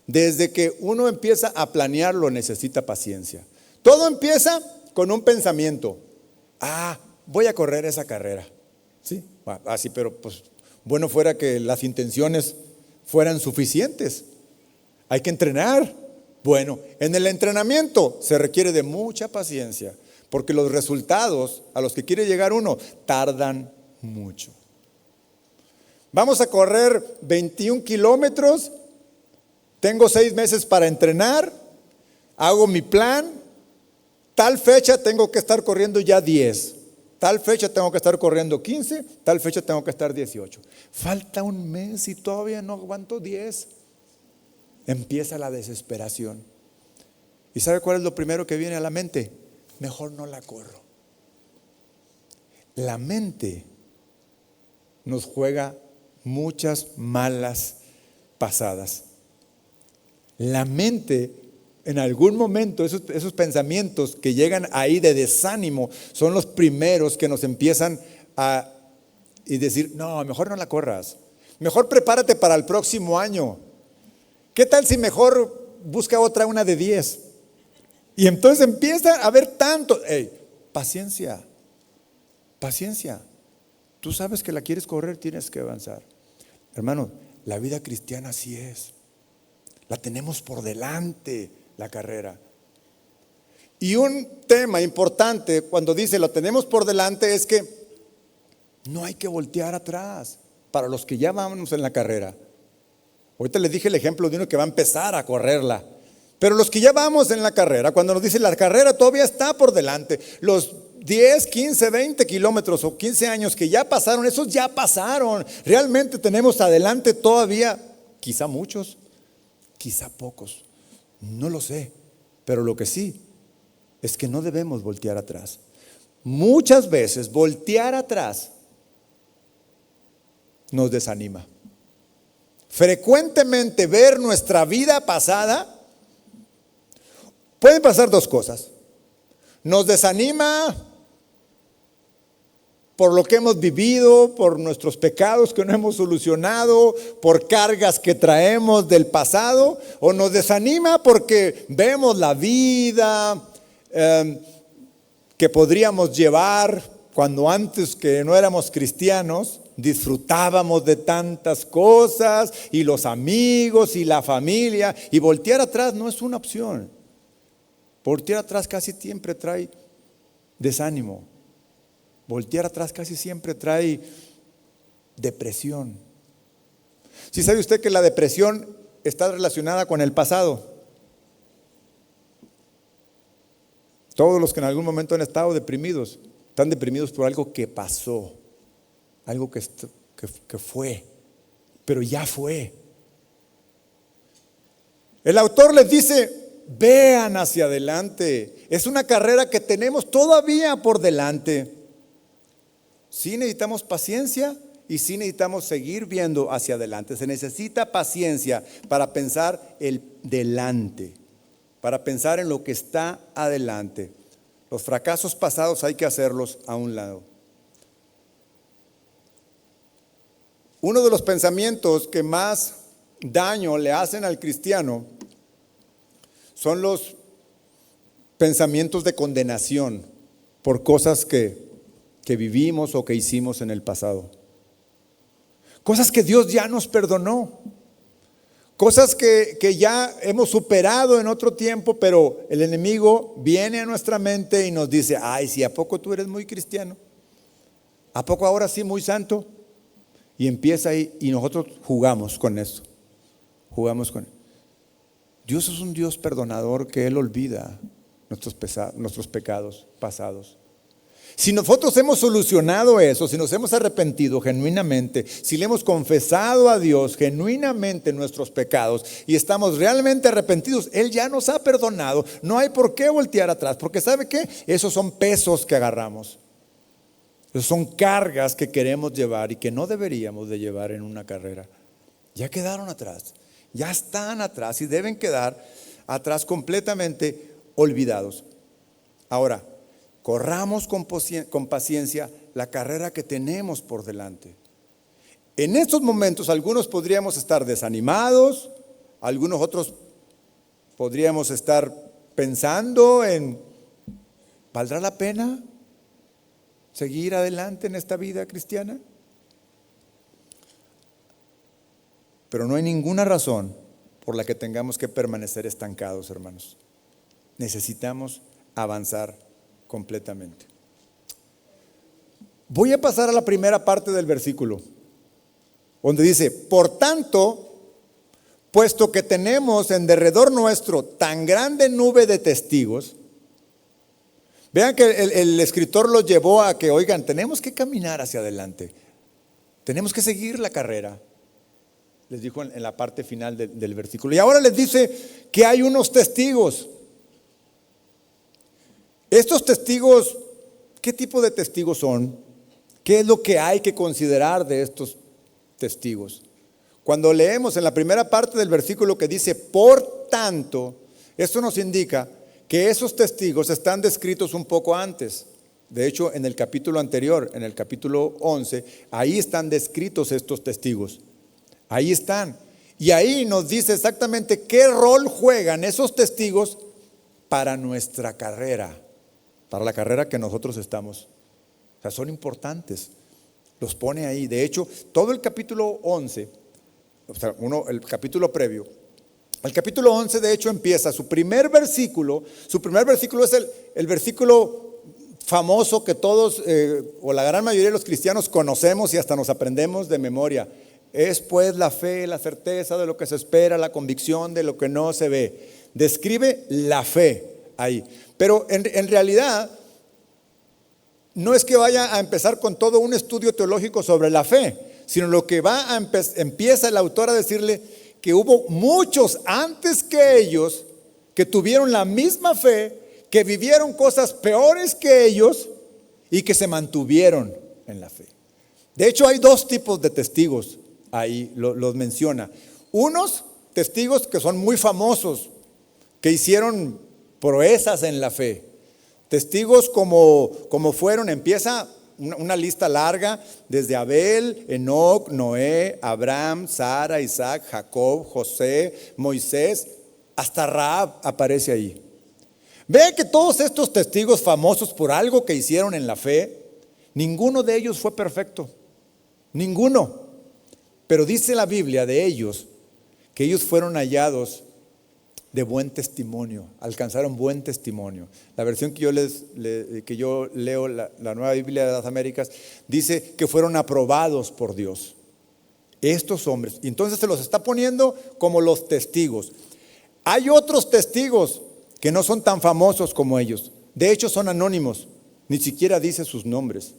desde que uno empieza a planearlo necesita paciencia. Todo empieza con un pensamiento. Voy a correr esa carrera. Sí, así, pero pues bueno fuera que las intenciones fueran suficientes. Hay que entrenar. Bueno, en el entrenamiento se requiere de mucha paciencia, porque los resultados a los que quiere llegar uno tardan mucho. Vamos a correr 21 kilómetros, tengo 6 meses para entrenar, hago mi plan, tal fecha tengo que estar corriendo ya 10. Tal fecha tengo que estar corriendo 15, tal fecha tengo que estar 18. Falta un mes y todavía no aguanto 10. Empieza la desesperación. ¿Y sabe cuál es lo primero que viene a la mente? Mejor no la corro. La mente nos juega muchas malas pasadas. La mente, en algún momento, esos pensamientos que llegan ahí de desánimo son los primeros que nos empiezan a decir, no, mejor no la corras. Mejor prepárate para el próximo año. ¿Qué tal si mejor busca una de 10? Y entonces empieza a haber tanto. Paciencia, paciencia. Tú sabes que la quieres correr, tienes que avanzar. Hermano, la vida cristiana así es. La tenemos por delante, la carrera. Y un tema importante cuando dice lo tenemos por delante es que no hay que voltear atrás para los que ya vamos en la carrera. Ahorita les dije el ejemplo de uno que va a empezar a correrla. Pero los que ya vamos en la carrera, cuando nos dice la carrera todavía está por delante, los 10, 15, 20 kilómetros o 15 años que ya pasaron, esos ya pasaron. Realmente tenemos adelante todavía, quizá muchos, quizá pocos, no lo sé. Pero lo que sí es que no debemos voltear atrás. Muchas veces voltear atrás nos desanima. Frecuentemente ver nuestra vida pasada, pueden pasar dos cosas. Nos desanima por lo que hemos vivido, por nuestros pecados que no hemos solucionado, por cargas que traemos del pasado, o nos desanima porque vemos la vida que podríamos llevar cuando antes que no éramos cristianos, disfrutábamos de tantas cosas y los amigos y la familia, y voltear atrás no es una opción. Voltear atrás casi siempre trae desánimo. Voltear atrás casi siempre trae depresión. ¿Sí sabe usted que la depresión está relacionada con el pasado? Todos los que en algún momento han estado deprimidos, están deprimidos por algo que pasó, algo que fue, pero ya fue. El autor les dice, vean hacia adelante. Es una carrera que tenemos todavía por delante. Sí necesitamos paciencia y sí necesitamos seguir viendo hacia adelante. Se necesita paciencia para pensar el delante, para pensar en lo que está adelante. Los fracasos pasados hay que hacerlos a un lado. Uno de los pensamientos que más daño le hacen al cristiano son los pensamientos de condenación por cosas que que vivimos o que hicimos en el pasado. Cosas que Dios ya nos perdonó. Cosas que ya hemos superado en otro tiempo, pero el enemigo viene a nuestra mente y nos dice, ay, si ¿a poco tú eres muy cristiano? ¿A poco ahora sí muy santo? Y empieza ahí y nosotros jugamos con eso. Jugamos con él. Dios es un Dios perdonador que Él olvida nuestros pecados pasados. Si nosotros hemos solucionado eso, si nos hemos arrepentido genuinamente, si le hemos confesado a Dios genuinamente nuestros pecados y estamos realmente arrepentidos, Él ya nos ha perdonado. No hay por qué voltear atrás, porque ¿sabe qué? Esos son pesos que agarramos. Esos son cargas que queremos llevar y que no deberíamos de llevar en una carrera. Ya quedaron atrás, ya están atrás y deben quedar atrás completamente olvidados. Ahora, corramos con paciencia la carrera que tenemos por delante. En estos momentos algunos podríamos estar desanimados, algunos otros podríamos estar pensando en, ¿valdrá la pena seguir adelante en esta vida cristiana? Pero no hay ninguna razón por la que tengamos que permanecer estancados, hermanos. Necesitamos avanzar completamente. Voy a pasar a la primera parte del versículo, donde dice, por tanto, puesto que tenemos en derredor nuestro tan grande nube de testigos. Vean que el escritor los llevó a que, oigan, tenemos que caminar hacia adelante, tenemos que seguir la carrera. Les dijo en la parte final del versículo. Y ahora les dice que hay unos testigos. Estos testigos, ¿qué tipo de testigos son? ¿Qué es lo que hay que considerar de estos testigos? Cuando leemos en la primera parte del versículo que dice, por tanto, esto nos indica que esos testigos están descritos un poco antes. De hecho, en el capítulo anterior, en el capítulo 11, ahí están descritos estos testigos. Ahí están. Y ahí nos dice exactamente qué rol juegan esos testigos para nuestra carrera. Para la carrera que nosotros estamos. O sea, son importantes. Los pone ahí. De hecho, todo el capítulo 11, o sea, el capítulo previo, el capítulo 11 de hecho empieza, su primer versículo es el versículo famoso que todos, o la gran mayoría de los cristianos conocemos y hasta nos aprendemos de memoria. Es pues la fe, la certeza de lo que se espera, la convicción de lo que no se ve. Describe la fe ahí. Pero en realidad no es que vaya a empezar con todo un estudio teológico sobre la fe, sino lo que empieza el autor a decirle que hubo muchos antes que ellos que tuvieron la misma fe, que vivieron cosas peores que ellos y que se mantuvieron en la fe. De hecho, hay dos tipos de testigos, ahí los menciona. Unos testigos que son muy famosos, que hicieron proezas en la fe. Testigos como fueron, empieza una lista larga, desde Abel, Enoc, Noé, Abraham, Sara, Isaac, Jacob, José, Moisés, hasta Rahab aparece ahí. Ve que todos estos testigos famosos por algo que hicieron en la fe, ninguno de ellos fue perfecto, ninguno. Pero dice la Biblia de ellos que ellos fueron hallados de buen testimonio, alcanzaron buen testimonio. La versión que yo leo, la Nueva Biblia de las Américas, dice que fueron aprobados por Dios. Estos hombres, entonces se los está poniendo como los testigos. Hay otros testigos que no son tan famosos como ellos. De hecho son anónimos, ni siquiera dice sus nombres.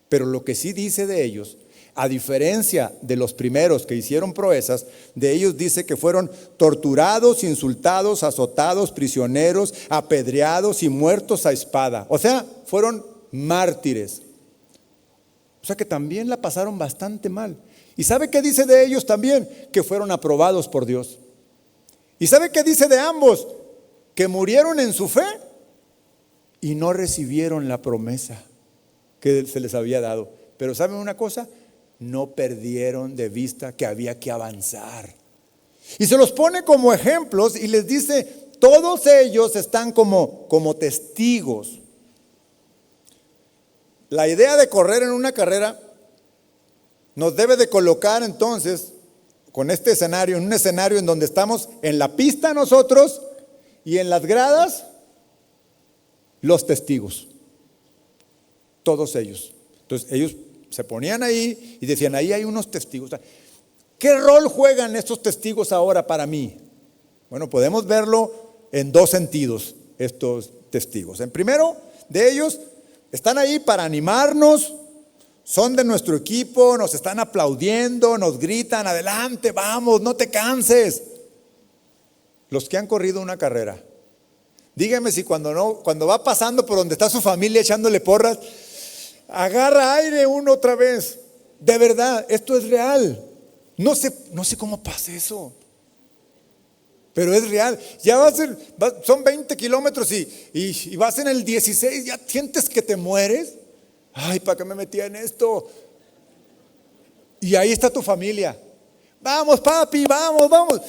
Pero lo que sí dice de ellos, a diferencia de los primeros que hicieron proezas, de ellos dice que fueron torturados, insultados, azotados, prisioneros, apedreados y muertos a espada. O sea, fueron mártires. O sea que también la pasaron bastante mal. ¿Y sabe qué dice de ellos también? Que fueron aprobados por Dios. ¿Y sabe qué dice de ambos? Que murieron en su fe y no recibieron la promesa que se les había dado. Pero ¿saben una cosa? No perdieron de vista que había que avanzar. Y se los pone como ejemplos y les dice, todos ellos están como testigos. La idea de correr en una carrera nos debe de colocar entonces con este escenario, en un escenario en donde estamos en la pista nosotros y en las gradas los testigos, todos ellos. Entonces ellos se ponían ahí y decían, ahí hay unos testigos. ¿Qué rol juegan estos testigos ahora para mí? Bueno, podemos verlo en dos sentidos, estos testigos. En primero de ellos, están ahí para animarnos, son de nuestro equipo, nos están aplaudiendo, nos gritan, adelante, vamos, no te canses. Los que han corrido una carrera, dígame si cuando va pasando por donde está su familia echándole porras, agarra aire uno otra vez. De verdad, esto es real. No sé cómo pasa eso, pero es real. Ya son 20 kilómetros y vas en el 16, ya sientes que te mueres. Ay, ¿para qué me metí en esto? Y ahí está tu familia. Vamos, papi, vamos.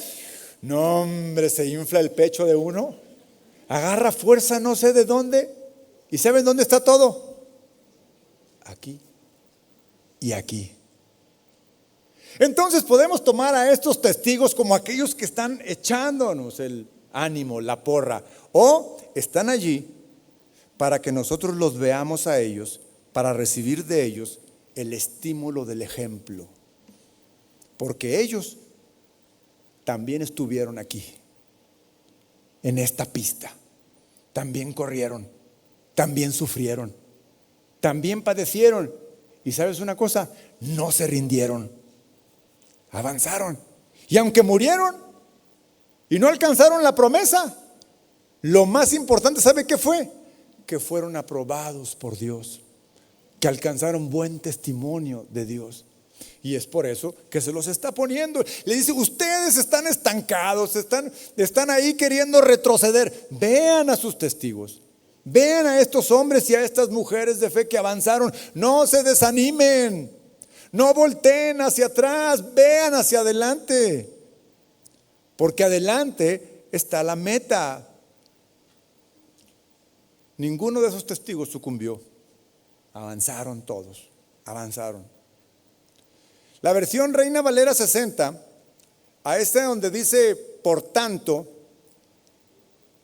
No, hombre, se infla el pecho de uno. Agarra fuerza no sé de dónde. ¿Y saben dónde está todo? Aquí y aquí. Entonces podemos tomar a estos testigos como aquellos que están echándonos el ánimo, la porra, o están allí para que nosotros los veamos a ellos, para recibir de ellos el estímulo del ejemplo, porque ellos también estuvieron aquí, en esta pista, también corrieron, también sufrieron, también padecieron, y ¿sabes una cosa? No se rindieron, avanzaron, y aunque murieron y no alcanzaron la promesa, lo más importante, ¿sabe qué fue? Que fueron aprobados por Dios, que alcanzaron buen testimonio de Dios. Y es por eso que se los está poniendo. Le dice, ustedes están estancados, están ahí queriendo retroceder. Vean a sus testigos, vean a estos hombres y a estas mujeres de fe que avanzaron. No se desanimen, no volteen hacia atrás, vean hacia adelante, porque adelante está la meta. Ninguno de esos testigos sucumbió. Avanzaron todos, avanzaron. La versión Reina Valera 60, a esta donde dice, por tanto,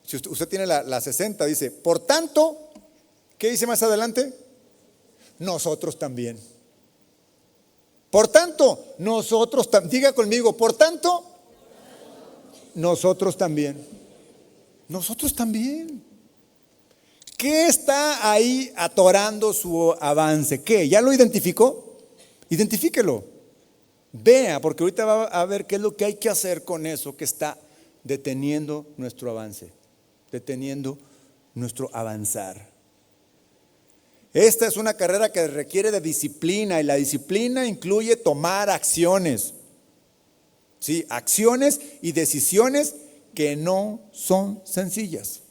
si usted tiene la 60, dice, por tanto, ¿qué dice más adelante? Nosotros también. Por tanto, nosotros también. Diga conmigo, por tanto, nosotros también. Nosotros también. ¿Qué está ahí atorando su avance? ¿Qué? ¿Ya lo identificó? Identifíquelo. Vea, porque ahorita va a ver qué es lo que hay que hacer con eso que está deteniendo nuestro avance, deteniendo nuestro avanzar. Esta es una carrera que requiere de disciplina, y la disciplina incluye tomar acciones. Sí, acciones y decisiones que no son sencillas.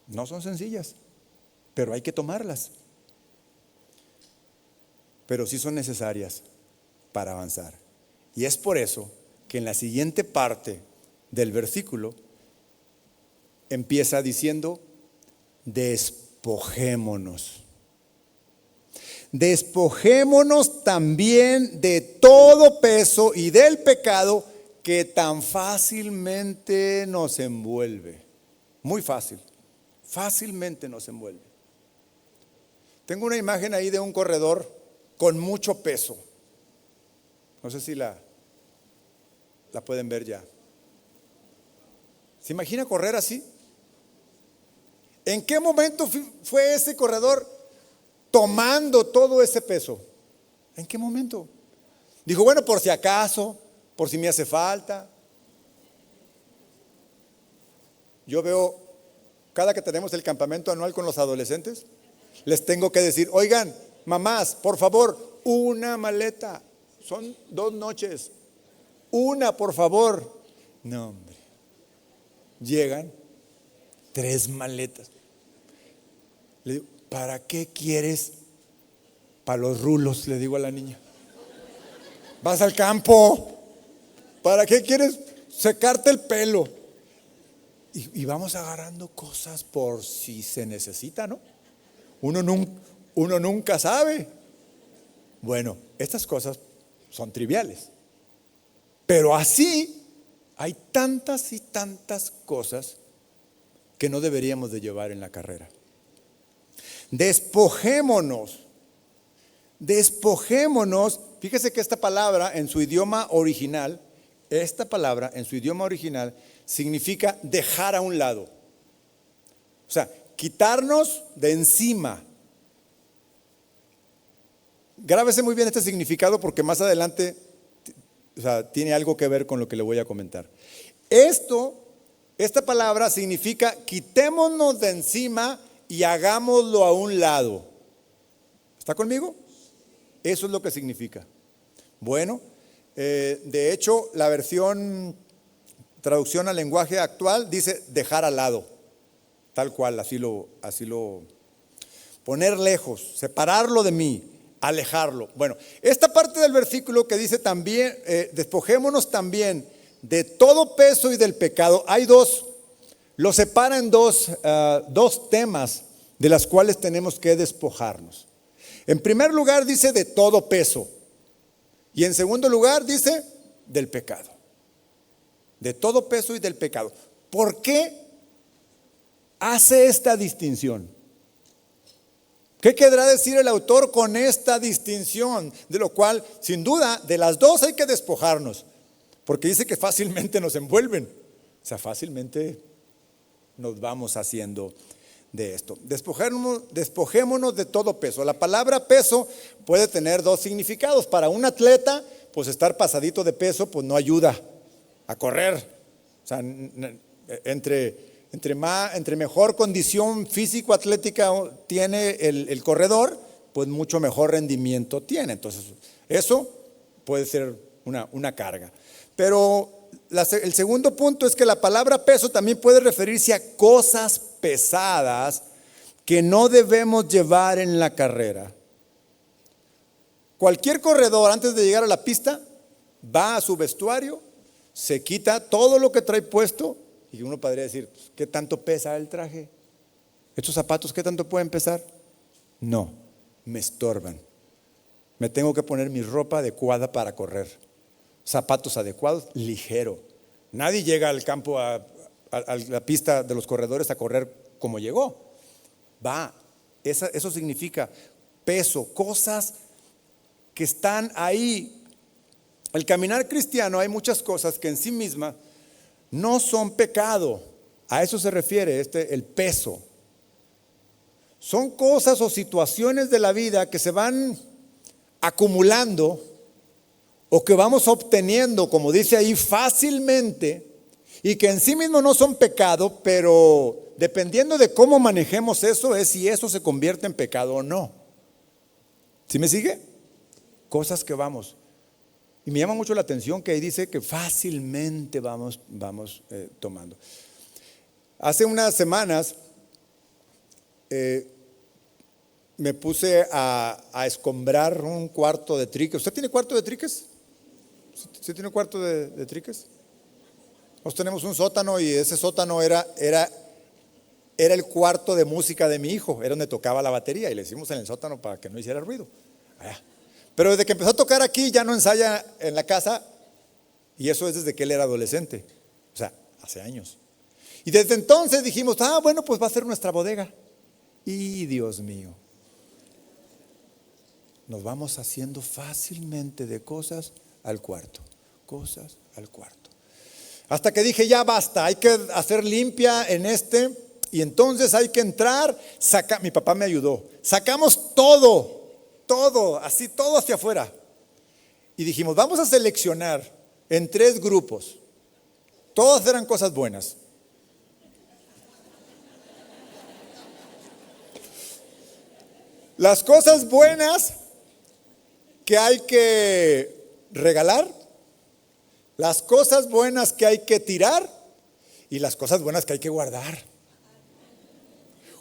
No son sencillas, pero hay que tomarlas. Pero sí son necesarias para avanzar. Y es por eso que en la siguiente parte del versículo empieza diciendo, despojémonos. Despojémonos también de todo peso y del pecado que tan fácilmente nos envuelve. Muy fácil. Fácilmente nos envuelve. Tengo una imagen ahí de un corredor con mucho peso. No sé si la pueden ver ya. ¿Se imagina correr así? ¿En qué momento fue ese corredor tomando todo ese peso? ¿En qué momento? Dijo, bueno, por si acaso, por si me hace falta. Yo veo, cada que tenemos el campamento anual con los adolescentes, les tengo que decir, oigan, mamás, por favor, una maleta. Son 2 noches. Una, por favor. No, hombre. Llegan 3 maletas. Le digo, ¿para qué quieres? Para los rulos, le digo a la niña. Vas al campo. ¿Para qué quieres secarte el pelo? Y vamos agarrando cosas por si se necesita, ¿no? Uno Uno nunca sabe. Bueno, estas cosas son triviales. Pero así hay tantas y tantas cosas que no deberíamos de llevar en la carrera. Despojémonos. Despojémonos. Fíjese que esta palabra en su idioma original, significa dejar a un lado. O sea, quitarnos de encima. Grábese muy bien este significado porque más adelante, tiene algo que ver con lo que le voy a comentar. Esta palabra significa quitémonos de encima y hagámoslo a un lado. ¿Está conmigo? Eso es lo que significa. Bueno, de hecho, la traducción al lenguaje actual dice dejar al lado. Tal cual, así lo poner lejos, separarlo de mí, alejarlo. Bueno, esta parte del versículo que dice también, despojémonos también de todo peso y del pecado. Hay lo separa en dos temas de las cuales tenemos que despojarnos. En primer lugar dice de todo peso y en segundo lugar dice del pecado. De todo peso y del pecado. ¿Por qué hace esta distinción? ¿Qué querrá decir el autor con esta distinción? De lo cual, sin duda, de las dos hay que despojarnos. Porque dice que fácilmente nos envuelven. O sea, fácilmente nos vamos haciendo de esto. Despojémonos de todo peso. La palabra peso puede tener dos significados. Para un atleta, pues estar pasadito de peso, pues no ayuda a correr. O sea, entre mejor condición físico-atlética tiene el corredor, pues mucho mejor rendimiento tiene. Entonces, eso puede ser una carga. Pero el segundo punto es que la palabra peso también puede referirse a cosas pesadas que no debemos llevar en la carrera. Cualquier corredor antes de llegar a la pista va a su vestuario, se quita todo lo que trae puesto y uno podría decir, ¿qué tanto pesa el traje? ¿Estos zapatos qué tanto pueden pesar? No, me estorban. Me tengo que poner mi ropa adecuada para correr. Zapatos adecuados, ligero. Nadie llega al campo, a la pista de los corredores a correr como llegó. Eso significa peso, cosas que están ahí. El caminar cristiano hay muchas cosas que en sí mismas no son pecado. A eso se refiere el peso. Son cosas o situaciones de la vida que se van acumulando o que vamos obteniendo, como dice ahí, fácilmente, y que en sí mismos no son pecado, pero dependiendo de cómo manejemos eso, es si eso se convierte en pecado o no. ¿Sí me sigue? Cosas que vamos. Y me llama mucho la atención que ahí dice que fácilmente vamos tomando. Hace unas semanas me puse a escombrar un cuarto de triques. ¿Usted tiene cuarto de triques? ¿Usted tiene cuarto de triques? Nosotros tenemos un sótano y ese sótano era el cuarto de música de mi hijo. Era donde tocaba la batería y le hicimos en el sótano para que no hiciera ruido. Pero desde que empezó a tocar aquí ya no ensaya en la casa, y eso es desde que él era adolescente, o sea, hace años. Y desde entonces dijimos, bueno, pues va a ser nuestra bodega. Y Dios mío, nos vamos haciendo fácilmente de cosas al cuarto. Hasta que dije, ya basta, hay que hacer limpia en y entonces hay que entrar, mi papá me ayudó, sacamos todo hacia afuera. Y dijimos, vamos a seleccionar en 3 grupos. Todas eran cosas buenas. Las cosas buenas que hay que regalar, las cosas buenas que hay que tirar y las cosas buenas que hay que guardar.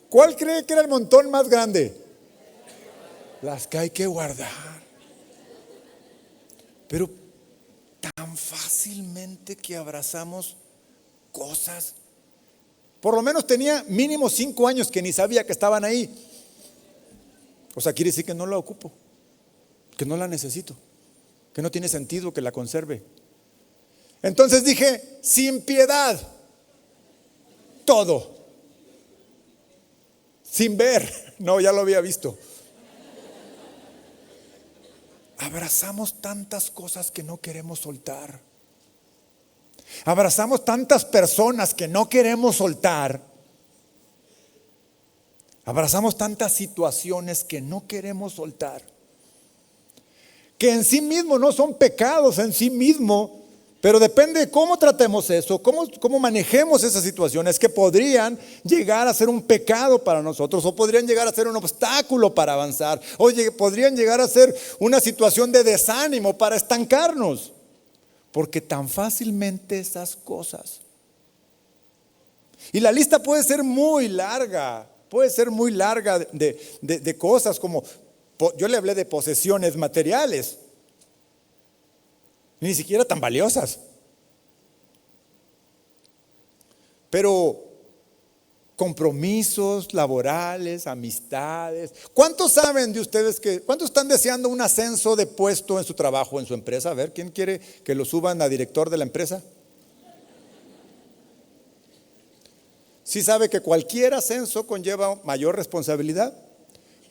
¿Cuál cree que era el montón más grande? Las que hay que guardar. Pero tan fácilmente que abrazamos cosas. Por lo menos tenía mínimo 5 años que ni sabía que estaban ahí. O sea, quiere decir que no la ocupo, que no la necesito, que no tiene sentido que la conserve. Entonces dije, sin piedad, todo, sin ver. No, ya lo había visto. Abrazamos tantas cosas que no queremos soltar. Abrazamos tantas personas que no queremos soltar. Abrazamos tantas situaciones que no queremos soltar. Que en sí mismo no son pecados en sí mismo, pero depende de cómo tratemos eso, cómo manejemos esas situaciones que podrían llegar a ser un pecado para nosotros, o podrían llegar a ser un obstáculo para avanzar, o podrían llegar a ser una situación de desánimo para estancarnos. Porque tan fácilmente esas cosas. Y la lista puede ser muy larga, de cosas como, yo le hablé de posesiones materiales, ni siquiera tan valiosas. Pero compromisos laborales, amistades. ¿Cuántos saben de ustedes cuántos están deseando un ascenso de puesto en su trabajo, en su empresa? A ver, ¿quién quiere que lo suban a director de la empresa? Sí sabe que cualquier ascenso conlleva mayor responsabilidad,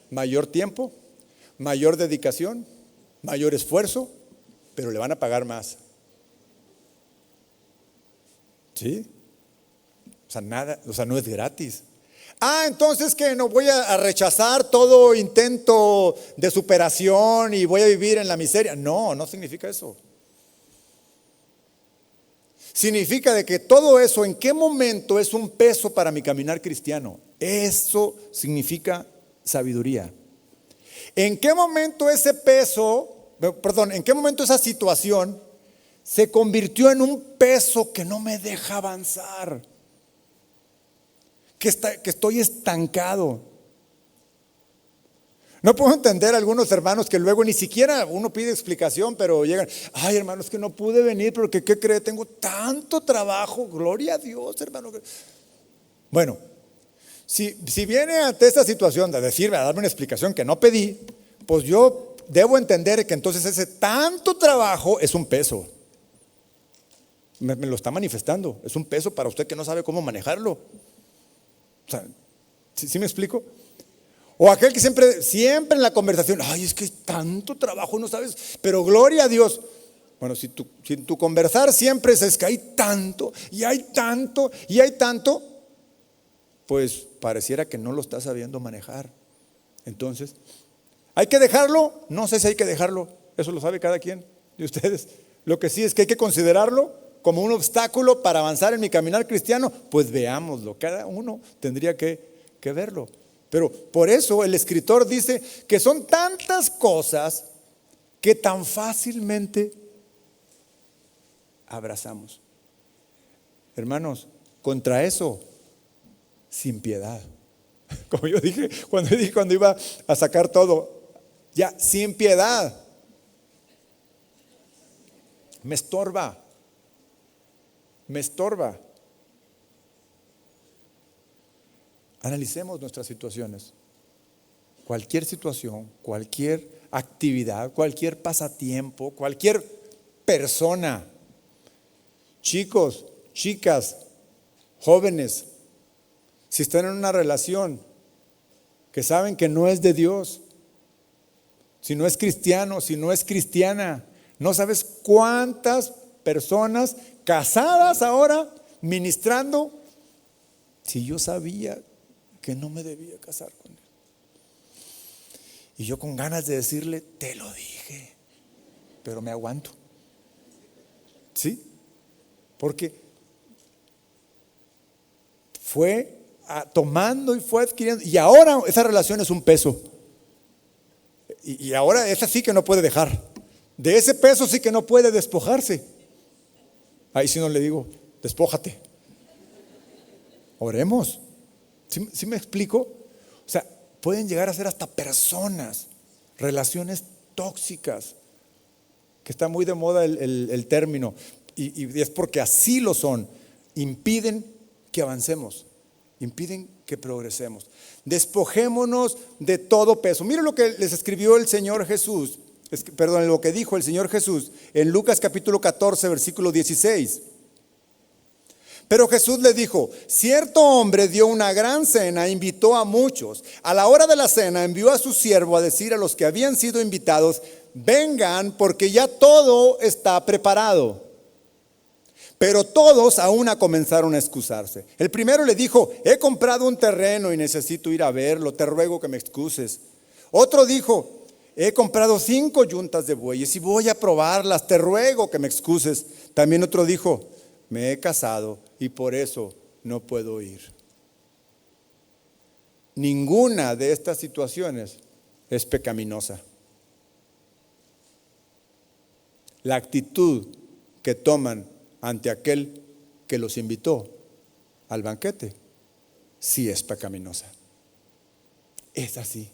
mayor tiempo, mayor dedicación, mayor esfuerzo, pero le van a pagar más. ¿Sí? O sea, no es gratis. Entonces que no voy a rechazar todo intento de superación y voy a vivir en la miseria. No, no significa eso. Significa de que todo eso, ¿en qué momento es un peso para mi caminar cristiano? Eso significa sabiduría. ¿En qué momento ese en qué momento esa situación se convirtió en un peso que no me deja avanzar? Que estoy estancado. No puedo entender a algunos hermanos que luego ni siquiera uno pide explicación, pero llegan, ay hermano, es que no pude venir porque ¿qué cree? Tengo tanto trabajo, gloria a Dios, hermano. Bueno, si viene ante esta situación de decirme, a darme una explicación que no pedí, pues yo debo entender que entonces ese tanto trabajo es un peso. Me lo está manifestando, es un peso para usted que no sabe cómo manejarlo. O sea, ¿sí me explico? O aquel que siempre en la conversación, ay, es que es tanto trabajo, no sabes, pero gloria a Dios. Bueno, si tu conversar siempre es que hay tanto, y hay tanto, y hay tanto, pues pareciera que no lo estás sabiendo manejar. Entonces, ¿hay que dejarlo? No sé si hay que dejarlo, eso lo sabe cada quien de ustedes. Lo que sí es que hay que considerarlo como un obstáculo para avanzar en mi caminar cristiano, pues veámoslo, cada uno tendría que verlo. Pero por eso el escritor dice que son tantas cosas que tan fácilmente abrazamos. Hermanos, contra eso, sin piedad. Como yo dije cuando iba a sacar todo, ya, sin piedad. Me estorba. Analicemos nuestras situaciones. Cualquier situación, cualquier actividad, cualquier pasatiempo, cualquier persona, chicos, chicas, jóvenes, si están en una relación que saben que no es de Dios, si no es cristiano, si no es cristiana, no sabes cuántas personas casadas ahora ministrando, si yo sabía que no me debía casar con él. Y yo con ganas de decirle, te lo dije, pero me aguanto. ¿Sí? Porque fue tomando y fue adquiriendo. Y ahora esa relación es un peso. Y ahora esa sí que no puede dejar. De ese peso sí que no puede despojarse. Ahí sí no le digo, despójate. Oremos. ¿Sí me explico? O sea, pueden llegar a ser hasta personas, relaciones tóxicas, que está muy de moda el término, y es porque así lo son. Impiden que avancemos, impiden que progresemos. Despojémonos de todo peso. Miren lo que les escribió el Señor Jesús, perdón, lo que dijo el Señor Jesús en Lucas capítulo 14, versículo 16. Pero Jesús le dijo: cierto hombre dio una gran cena, invitó a muchos. A la hora de la cena envió a su siervo a decir a los que habían sido invitados: vengan, porque ya todo está preparado. Pero todos a una comenzaron a excusarse. El primero le dijo: he comprado un terreno y necesito ir a verlo, te ruego que me excuses. Otro dijo: he comprado 5 yuntas de bueyes y voy a probarlas, te ruego que me excuses. También otro dijo: me he casado y por eso no puedo ir. Ninguna de estas situaciones es pecaminosa. La actitud que toman ante aquel que los invitó al banquete sí es pecaminosa. Es así.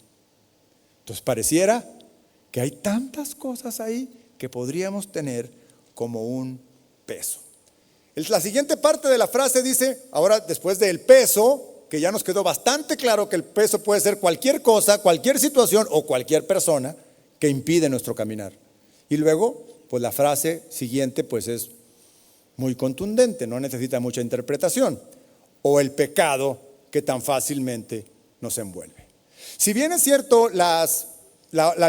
Entonces pareciera que hay tantas cosas ahí que podríamos tener como un peso. La siguiente parte de la frase dice, ahora después del peso, que ya nos quedó bastante claro que el peso puede ser cualquier cosa, cualquier situación o cualquier persona que impide nuestro caminar. Y luego, pues la frase siguiente pues es muy contundente, no necesita mucha interpretación. O el pecado que tan fácilmente nos envuelve. Si bien es cierto, la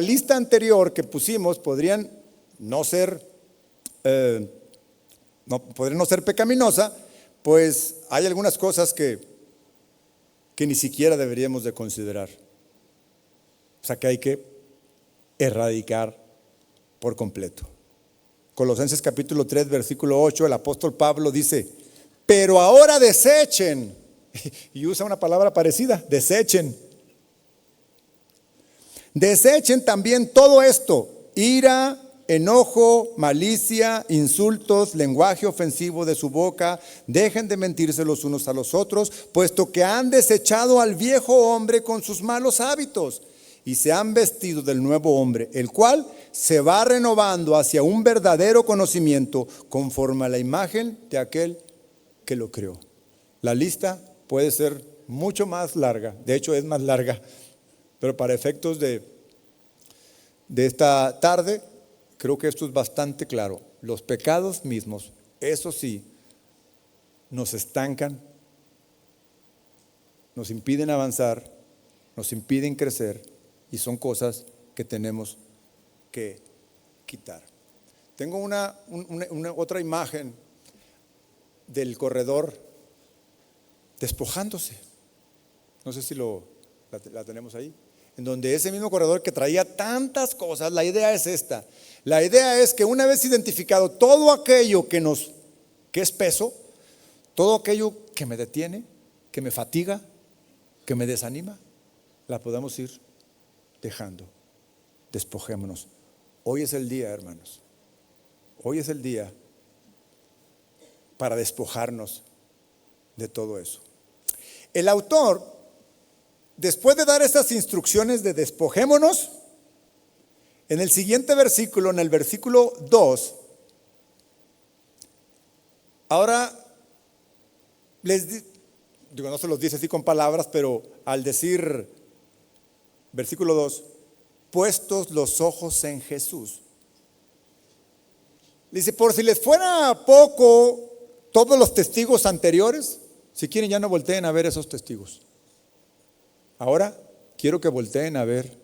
lista anterior que pusimos podrían no ser pecaminosa, pues hay algunas cosas que ni siquiera deberíamos de considerar. O sea, que hay que erradicar por completo. Colosenses capítulo 3, versículo 8, el apóstol Pablo dice: pero ahora desechen, y usa una palabra parecida, desechen. Desechen también todo esto: ira, enojo, malicia, insultos, lenguaje ofensivo de su boca. Dejen de mentirse los unos a los otros, puesto que han desechado al viejo hombre con sus malos hábitos y se han vestido del nuevo hombre, el cual se va renovando hacia un verdadero conocimiento conforme a la imagen de aquel que lo creó. La lista puede ser mucho más larga, de hecho es más larga, pero para efectos de esta tarde, creo que esto es bastante claro. Los pecados mismos, eso sí, nos estancan, nos impiden avanzar, nos impiden crecer y son cosas que tenemos que quitar. Tengo una otra imagen del corredor despojándose. No sé si la tenemos ahí. En donde ese mismo corredor que traía tantas cosas, la idea es esta. La idea es que una vez identificado todo aquello que es peso, todo aquello que me detiene, que me fatiga, que me desanima, la podamos ir dejando. Despojémonos. Hoy es el día, hermanos. Hoy es el día para despojarnos de todo eso. El autor, después de dar estas instrucciones de despojémonos, en el siguiente versículo, en el versículo 2, ahora digo, no se los dice así con palabras, pero al decir, versículo 2, puestos los ojos en Jesús. Dice, por si les fuera poco todos los testigos anteriores, si quieren ya no volteen a ver esos testigos. Ahora quiero que volteen a ver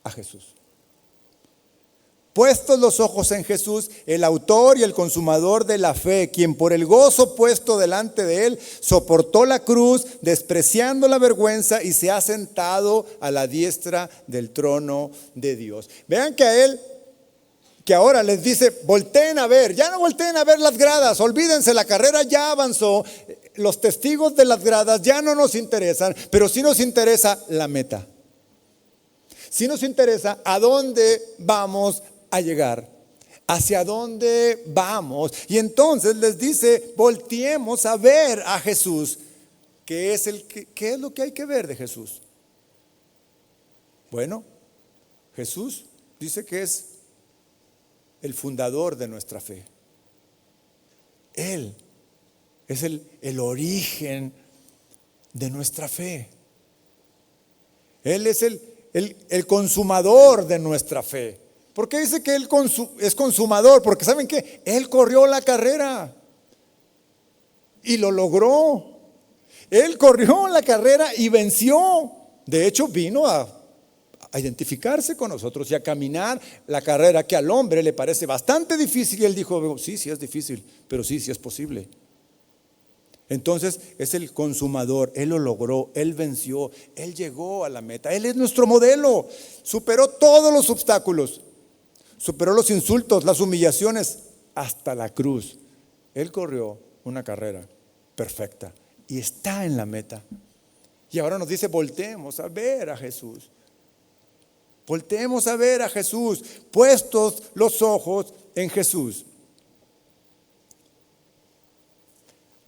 a Jesús. Puestos los ojos en Jesús, el autor y el consumador de la fe, quien por el gozo puesto delante de él soportó la cruz, despreciando la vergüenza, y se ha sentado a la diestra del trono de Dios. Vean que a él, que ahora les dice, volteen a ver, ya no volteen a ver las gradas, olvídense, la carrera ya avanzó, los testigos de las gradas ya no nos interesan, pero sí nos interesa la meta. Sí nos interesa a dónde vamos a llegar, hacia dónde vamos. Y entonces les dice, volteemos a ver a Jesús. ¿Qué es lo que hay que ver de Jesús? Bueno, Jesús dice que es el fundador de nuestra fe. Él es el origen de nuestra fe. Él es el consumador de nuestra fe. ¿Por qué dice que Él es consumador? Porque ¿saben qué? Él corrió la carrera y lo logró. Él corrió la carrera y venció. De hecho, vino a identificarse con nosotros y a caminar la carrera que al hombre le parece bastante difícil. Y Él dijo, sí, sí es difícil, pero sí, sí es posible. Entonces es el consumador. Él lo logró, Él venció, Él llegó a la meta. Él es nuestro modelo. Superó todos los obstáculos, superó los insultos, las humillaciones, hasta la cruz. Él corrió una carrera perfecta y está en la meta. Y ahora nos dice, volteemos a ver a Jesús. Volteemos a ver a Jesús, puestos los ojos en Jesús.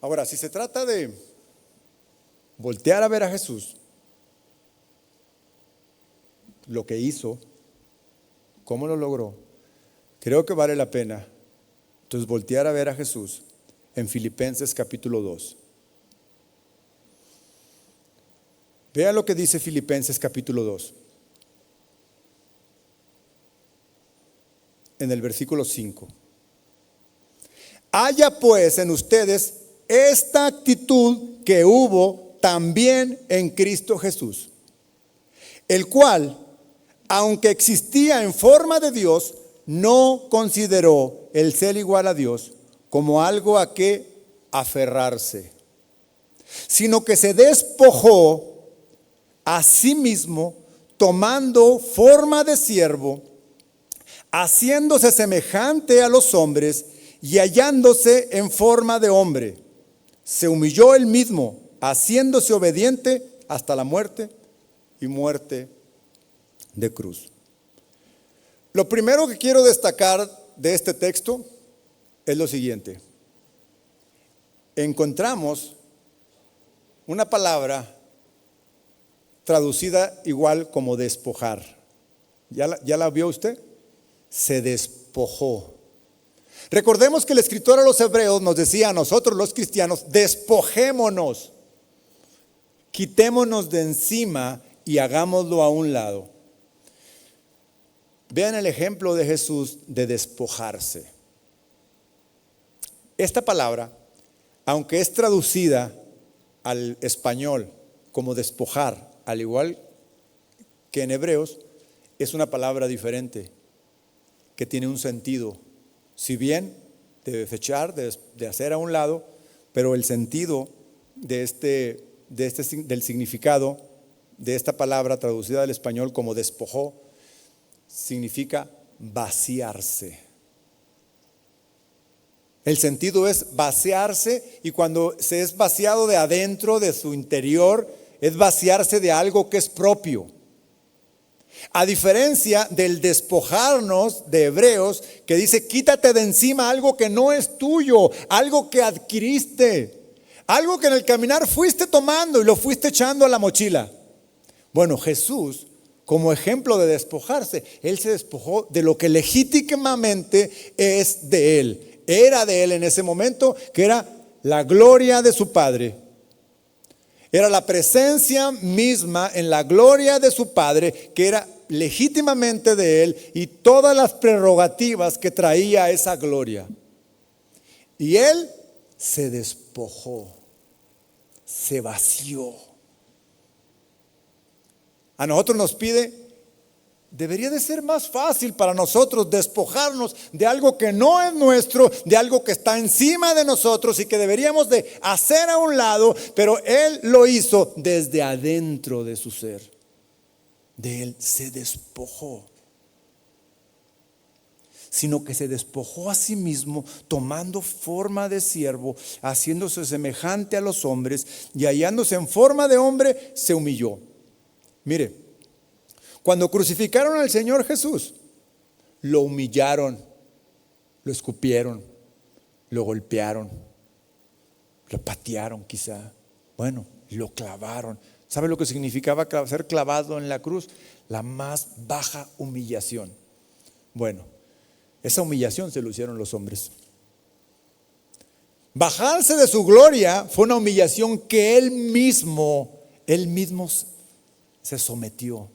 Ahora, si se trata de voltear a ver a Jesús, lo que hizo, cómo lo logró, creo que vale la pena. Entonces, voltear a ver a Jesús en Filipenses capítulo 2. Vea lo que dice Filipenses capítulo 2. En el versículo 5. Haya pues en ustedes esta actitud que hubo también en Cristo Jesús, el cual, aunque existía en forma de Dios, no consideró el ser igual a Dios como algo a que aferrarse, sino que se despojó a sí mismo, tomando forma de siervo, haciéndose semejante a los hombres y hallándose en forma de hombre. Se humilló él mismo, haciéndose obediente hasta la muerte y muerte de cruz. Lo primero que quiero destacar de este texto es lo siguiente. Encontramos una palabra traducida igual como despojar. ¿Ya la vio usted? Se despojó. Recordemos que el escritor a los hebreos nos decía a nosotros los cristianos, despojémonos, quitémonos de encima y hagámoslo a un lado. Vean el ejemplo de Jesús de despojarse. Esta palabra, aunque es traducida al español como despojar, al igual que en hebreos, es una palabra diferente que tiene un sentido. Si bien de desechar, de hacer a un lado, pero el sentido del significado de esta palabra traducida al español como despojó, significa vaciarse. El sentido es vaciarse, y cuando se es vaciado de adentro, de su interior, es vaciarse de algo que es propio. A diferencia del despojarnos de Hebreos, que dice quítate de encima algo que no es tuyo, algo que adquiriste, algo que en el caminar fuiste tomando y lo fuiste echando a la mochila. Bueno, Jesús, como ejemplo de despojarse, Él se despojó de lo que legítimamente es de Él. Era de Él en ese momento, que era la gloria de su Padre. Era la presencia misma en la gloria de su Padre, que era legítimamente de Él, y todas las prerrogativas que traía esa gloria. Y Él se despojó, se vació. A nosotros nos pide, debería de ser más fácil para nosotros despojarnos de algo que no es nuestro, de algo que está encima de nosotros y que deberíamos de hacer a un lado, pero Él lo hizo desde adentro de su ser. De Él se despojó, sino que se despojó a sí mismo, tomando forma de siervo, haciéndose semejante a los hombres, y hallándose en forma de hombre, se humilló. Mire, cuando crucificaron al Señor Jesús, lo humillaron, lo escupieron, lo golpearon, lo patearon quizá, bueno, lo clavaron. ¿Sabe lo que significaba ser clavado en la cruz? La más baja humillación. Bueno, esa humillación se lo hicieron los hombres. Bajarse de su gloria fue una humillación que él mismo se sometió.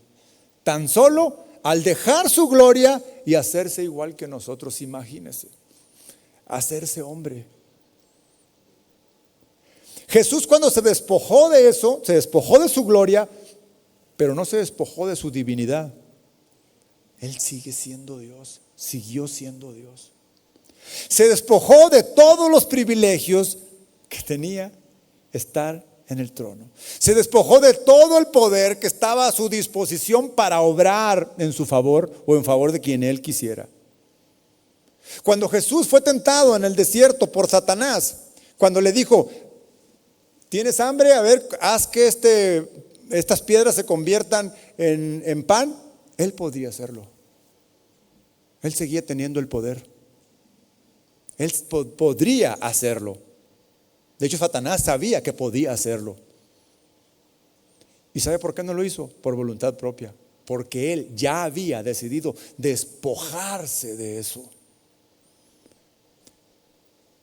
Tan solo al dejar su gloria y hacerse igual que nosotros, imagínense, hacerse hombre. Jesús, cuando se despojó de eso, se despojó de su gloria, pero no se despojó de su divinidad. Él sigue siendo Dios, siguió siendo Dios. Se despojó de todos los privilegios que tenía estar en el trono. Se despojó de todo el poder que estaba a su disposición para obrar en su favor o en favor de quien él quisiera. Cuando Jesús fue tentado en el desierto por Satanás, cuando le dijo: ¿tienes hambre? A ver, haz que estas piedras se conviertan en pan. Él podía hacerlo. Él seguía teniendo el poder. Él podría hacerlo. De hecho, Satanás sabía que podía hacerlo. ¿Y sabe por qué no lo hizo? Por voluntad propia. Porque él ya había decidido despojarse de eso.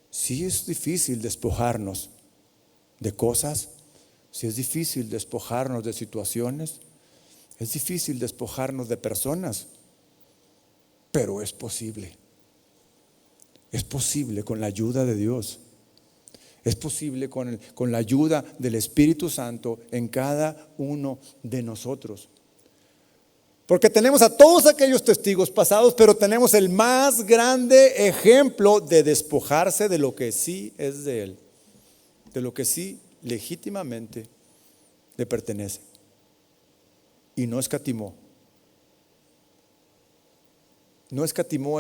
Sí es difícil despojarnos de cosas, sí es difícil despojarnos de situaciones, es difícil despojarnos de personas, pero es posible. Es posible con la ayuda de Dios. Es posible con la ayuda del Espíritu Santo en cada uno de nosotros. Porque tenemos a todos aquellos testigos pasados, pero tenemos el más grande ejemplo de despojarse de lo que sí es de Él, de lo que sí legítimamente le pertenece. Y no escatimó. No escatimó,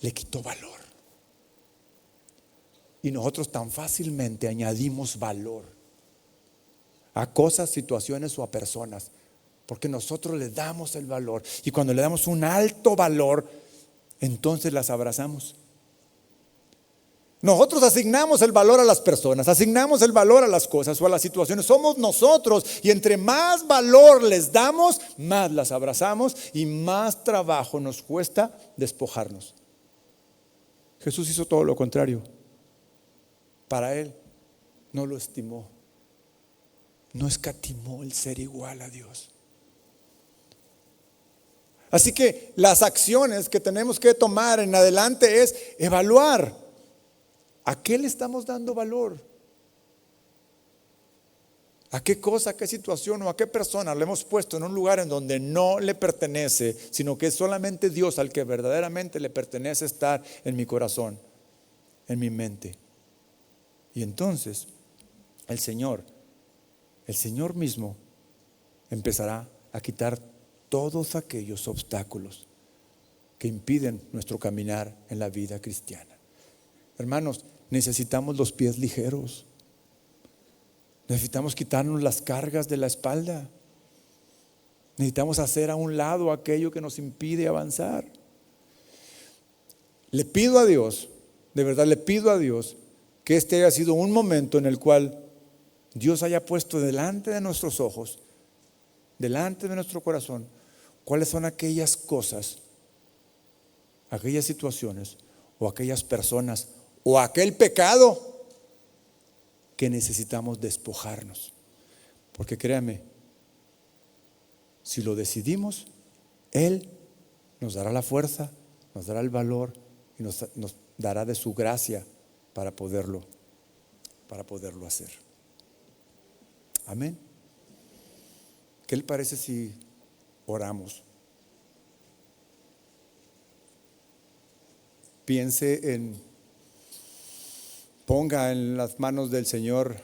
le quitó valor. Y nosotros tan fácilmente añadimos valor a cosas, situaciones o a personas, porque nosotros le damos el valor. Y cuando le damos un alto valor, entonces las abrazamos. Nosotros asignamos el valor a las personas, asignamos el valor a las cosas o a las situaciones. Somos nosotros, y entre más valor les damos, más las abrazamos y más trabajo nos cuesta despojarnos. Jesús hizo todo lo contrario. Para él no lo estimó, no escatimó el ser igual a Dios. Así que las acciones que tenemos que tomar en adelante es evaluar a qué le estamos dando valor, a qué cosa, a qué situación o a qué persona le hemos puesto en un lugar en donde no le pertenece, sino que es solamente Dios al que verdaderamente le pertenece estar en mi corazón, en mi mente. Y entonces el Señor mismo empezará a quitar todos aquellos obstáculos que impiden nuestro caminar en la vida cristiana. Hermanos, necesitamos los pies ligeros. Necesitamos quitarnos las cargas de la espalda. Necesitamos hacer a un lado aquello que nos impide avanzar. Le pido a Dios, de verdad le pido a Dios, que este haya sido un momento en el cual Dios haya puesto delante de nuestros ojos, delante de nuestro corazón, cuáles son aquellas cosas, aquellas situaciones o aquellas personas o aquel pecado que necesitamos despojarnos. Porque créame, si lo decidimos, Él nos dará la fuerza, nos dará el valor y nos dará de su gracia para poderlo hacer. Amén. ¿Qué le parece si oramos? Ponga en las manos del Señor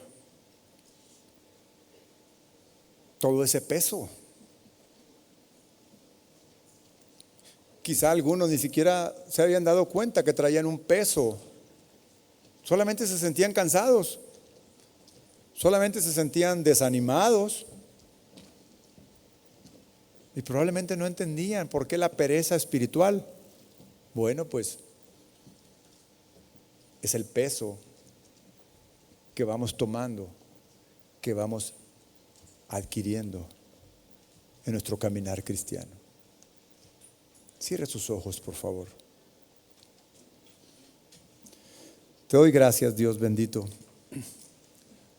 todo ese peso. Quizá algunos ni siquiera se habían dado cuenta que traían un peso. Solamente se sentían cansados, solamente se sentían desanimados y probablemente no entendían por qué la pereza espiritual. Bueno, pues es el peso que vamos tomando, que vamos adquiriendo en nuestro caminar cristiano. Cierre sus ojos, por favor. Te doy gracias, Dios bendito,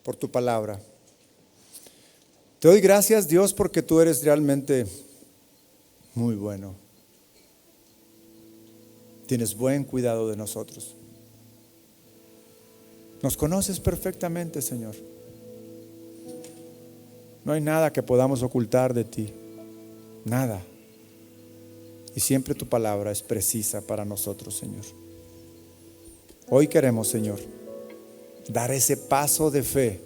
por tu palabra. Te doy gracias, Dios, porque tú eres realmente muy bueno. Tienes buen cuidado de nosotros. Nos conoces perfectamente, Señor. No hay nada que podamos ocultar de ti. Nada. Y siempre tu palabra es precisa para nosotros, Señor. Hoy queremos, Señor, dar ese paso de fe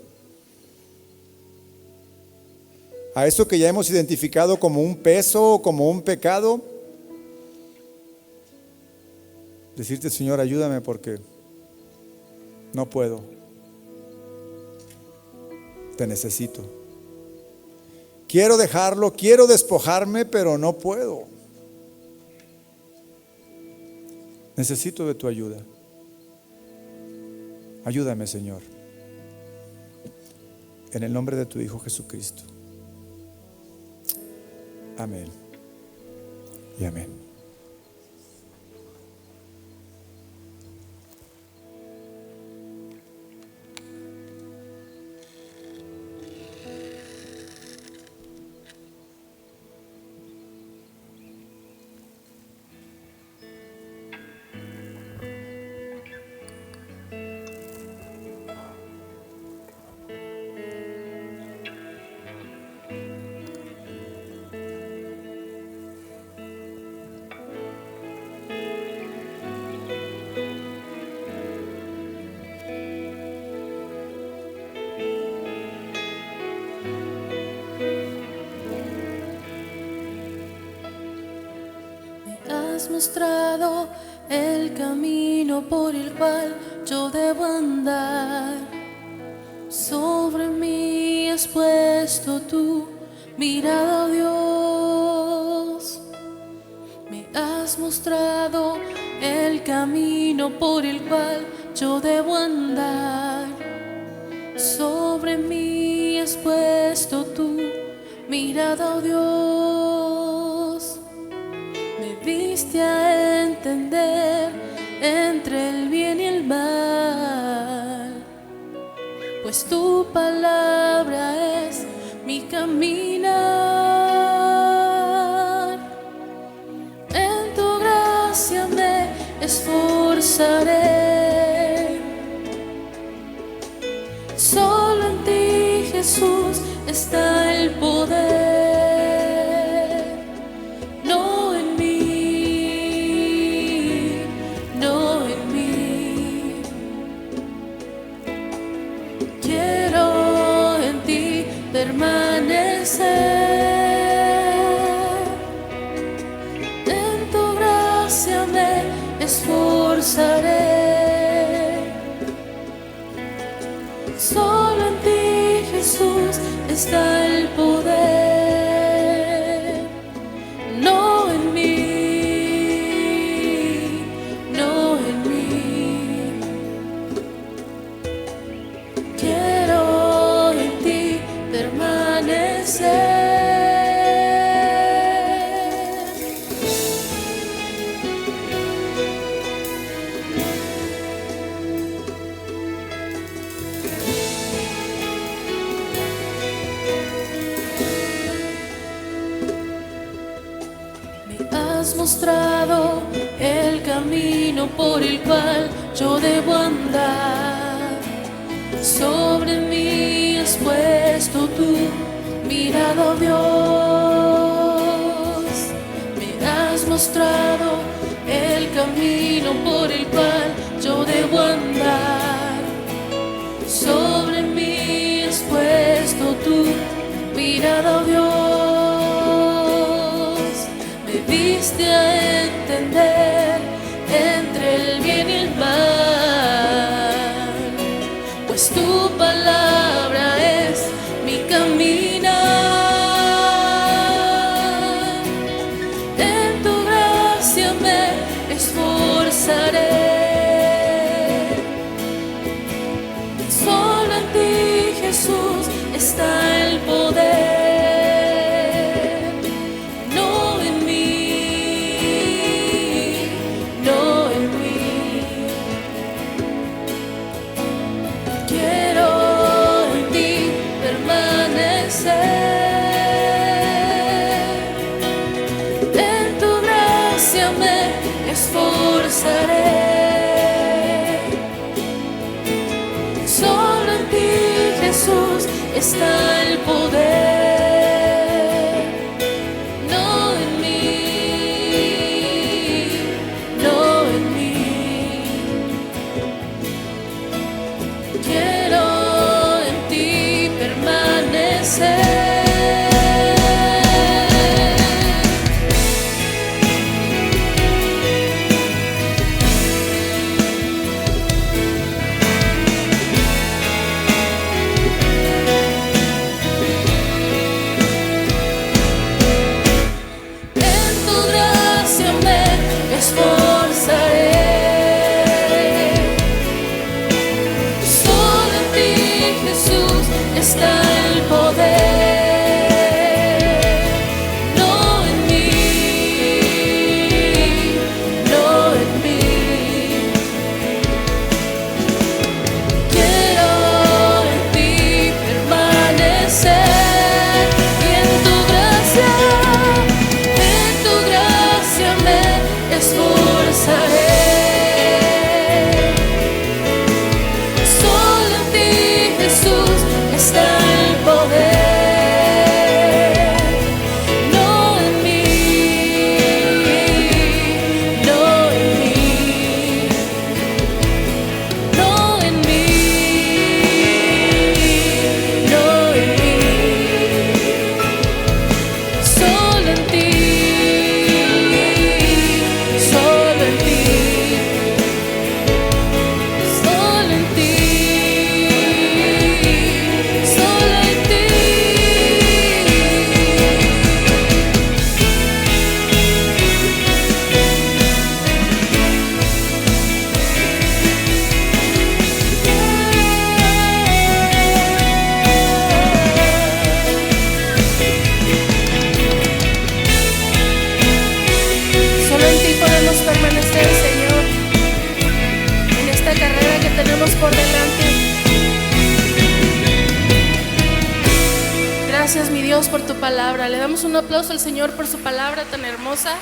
a eso que ya hemos identificado como un peso, como un pecado. Decirte, Señor, ayúdame porque no puedo. Te necesito. Quiero dejarlo, quiero despojarme, pero no puedo. Necesito de tu ayuda. Ayúdame, Señor. En el nombre de tu Hijo Jesucristo. Amén y amén. Has mostrado el camino por el cual yo debo andar. Sobre mí has puesto tu mirada, oh Dios. Me has mostrado el camino por el cual yo debo andar. Sobre mí has puesto tu mirada, oh Dios. Me diste a entender entre el bien y el mal, pues tu palabra es mi caminar. En tu gracia me esforzaré. Solo en ti, Jesús, está el poder. Permanecer en tu gracia, me esforzaré. Solo en ti, Jesús, está el poder. No en mí, no en mí. Quiero en ti permanecer. Me has mostrado el camino por el cual yo debo andar. Sobre mí has puesto tu mirada, oh Dios. Me has mostrado el camino por el cual yo debo andar. Sobre mí has puesto tu mirada, oh Dios. Me diste a entender entre el bien y el mal, pues tu palabra es mi caminar. En tu gracia me esforzaré. Solo en ti, Jesús, está el poder. No en mí, esforzaré. Solo en ti, Jesús, está el poder. No en mí, no en mí. Quiero en ti permanecer. Está el poder, no en mí, no en mí. Quiero en ti permanecer y en tu gracia me esforzaré. Solo en ti, Jesús, está el poder, no en mí, no en mí, no en mí, no en mí, solo en ti, solo en ti, solo en ti. Permanecer, Señor, en esta carrera que tenemos por delante. Gracias, mi Dios, por tu palabra. Le damos un aplauso al Señor por su palabra tan hermosa.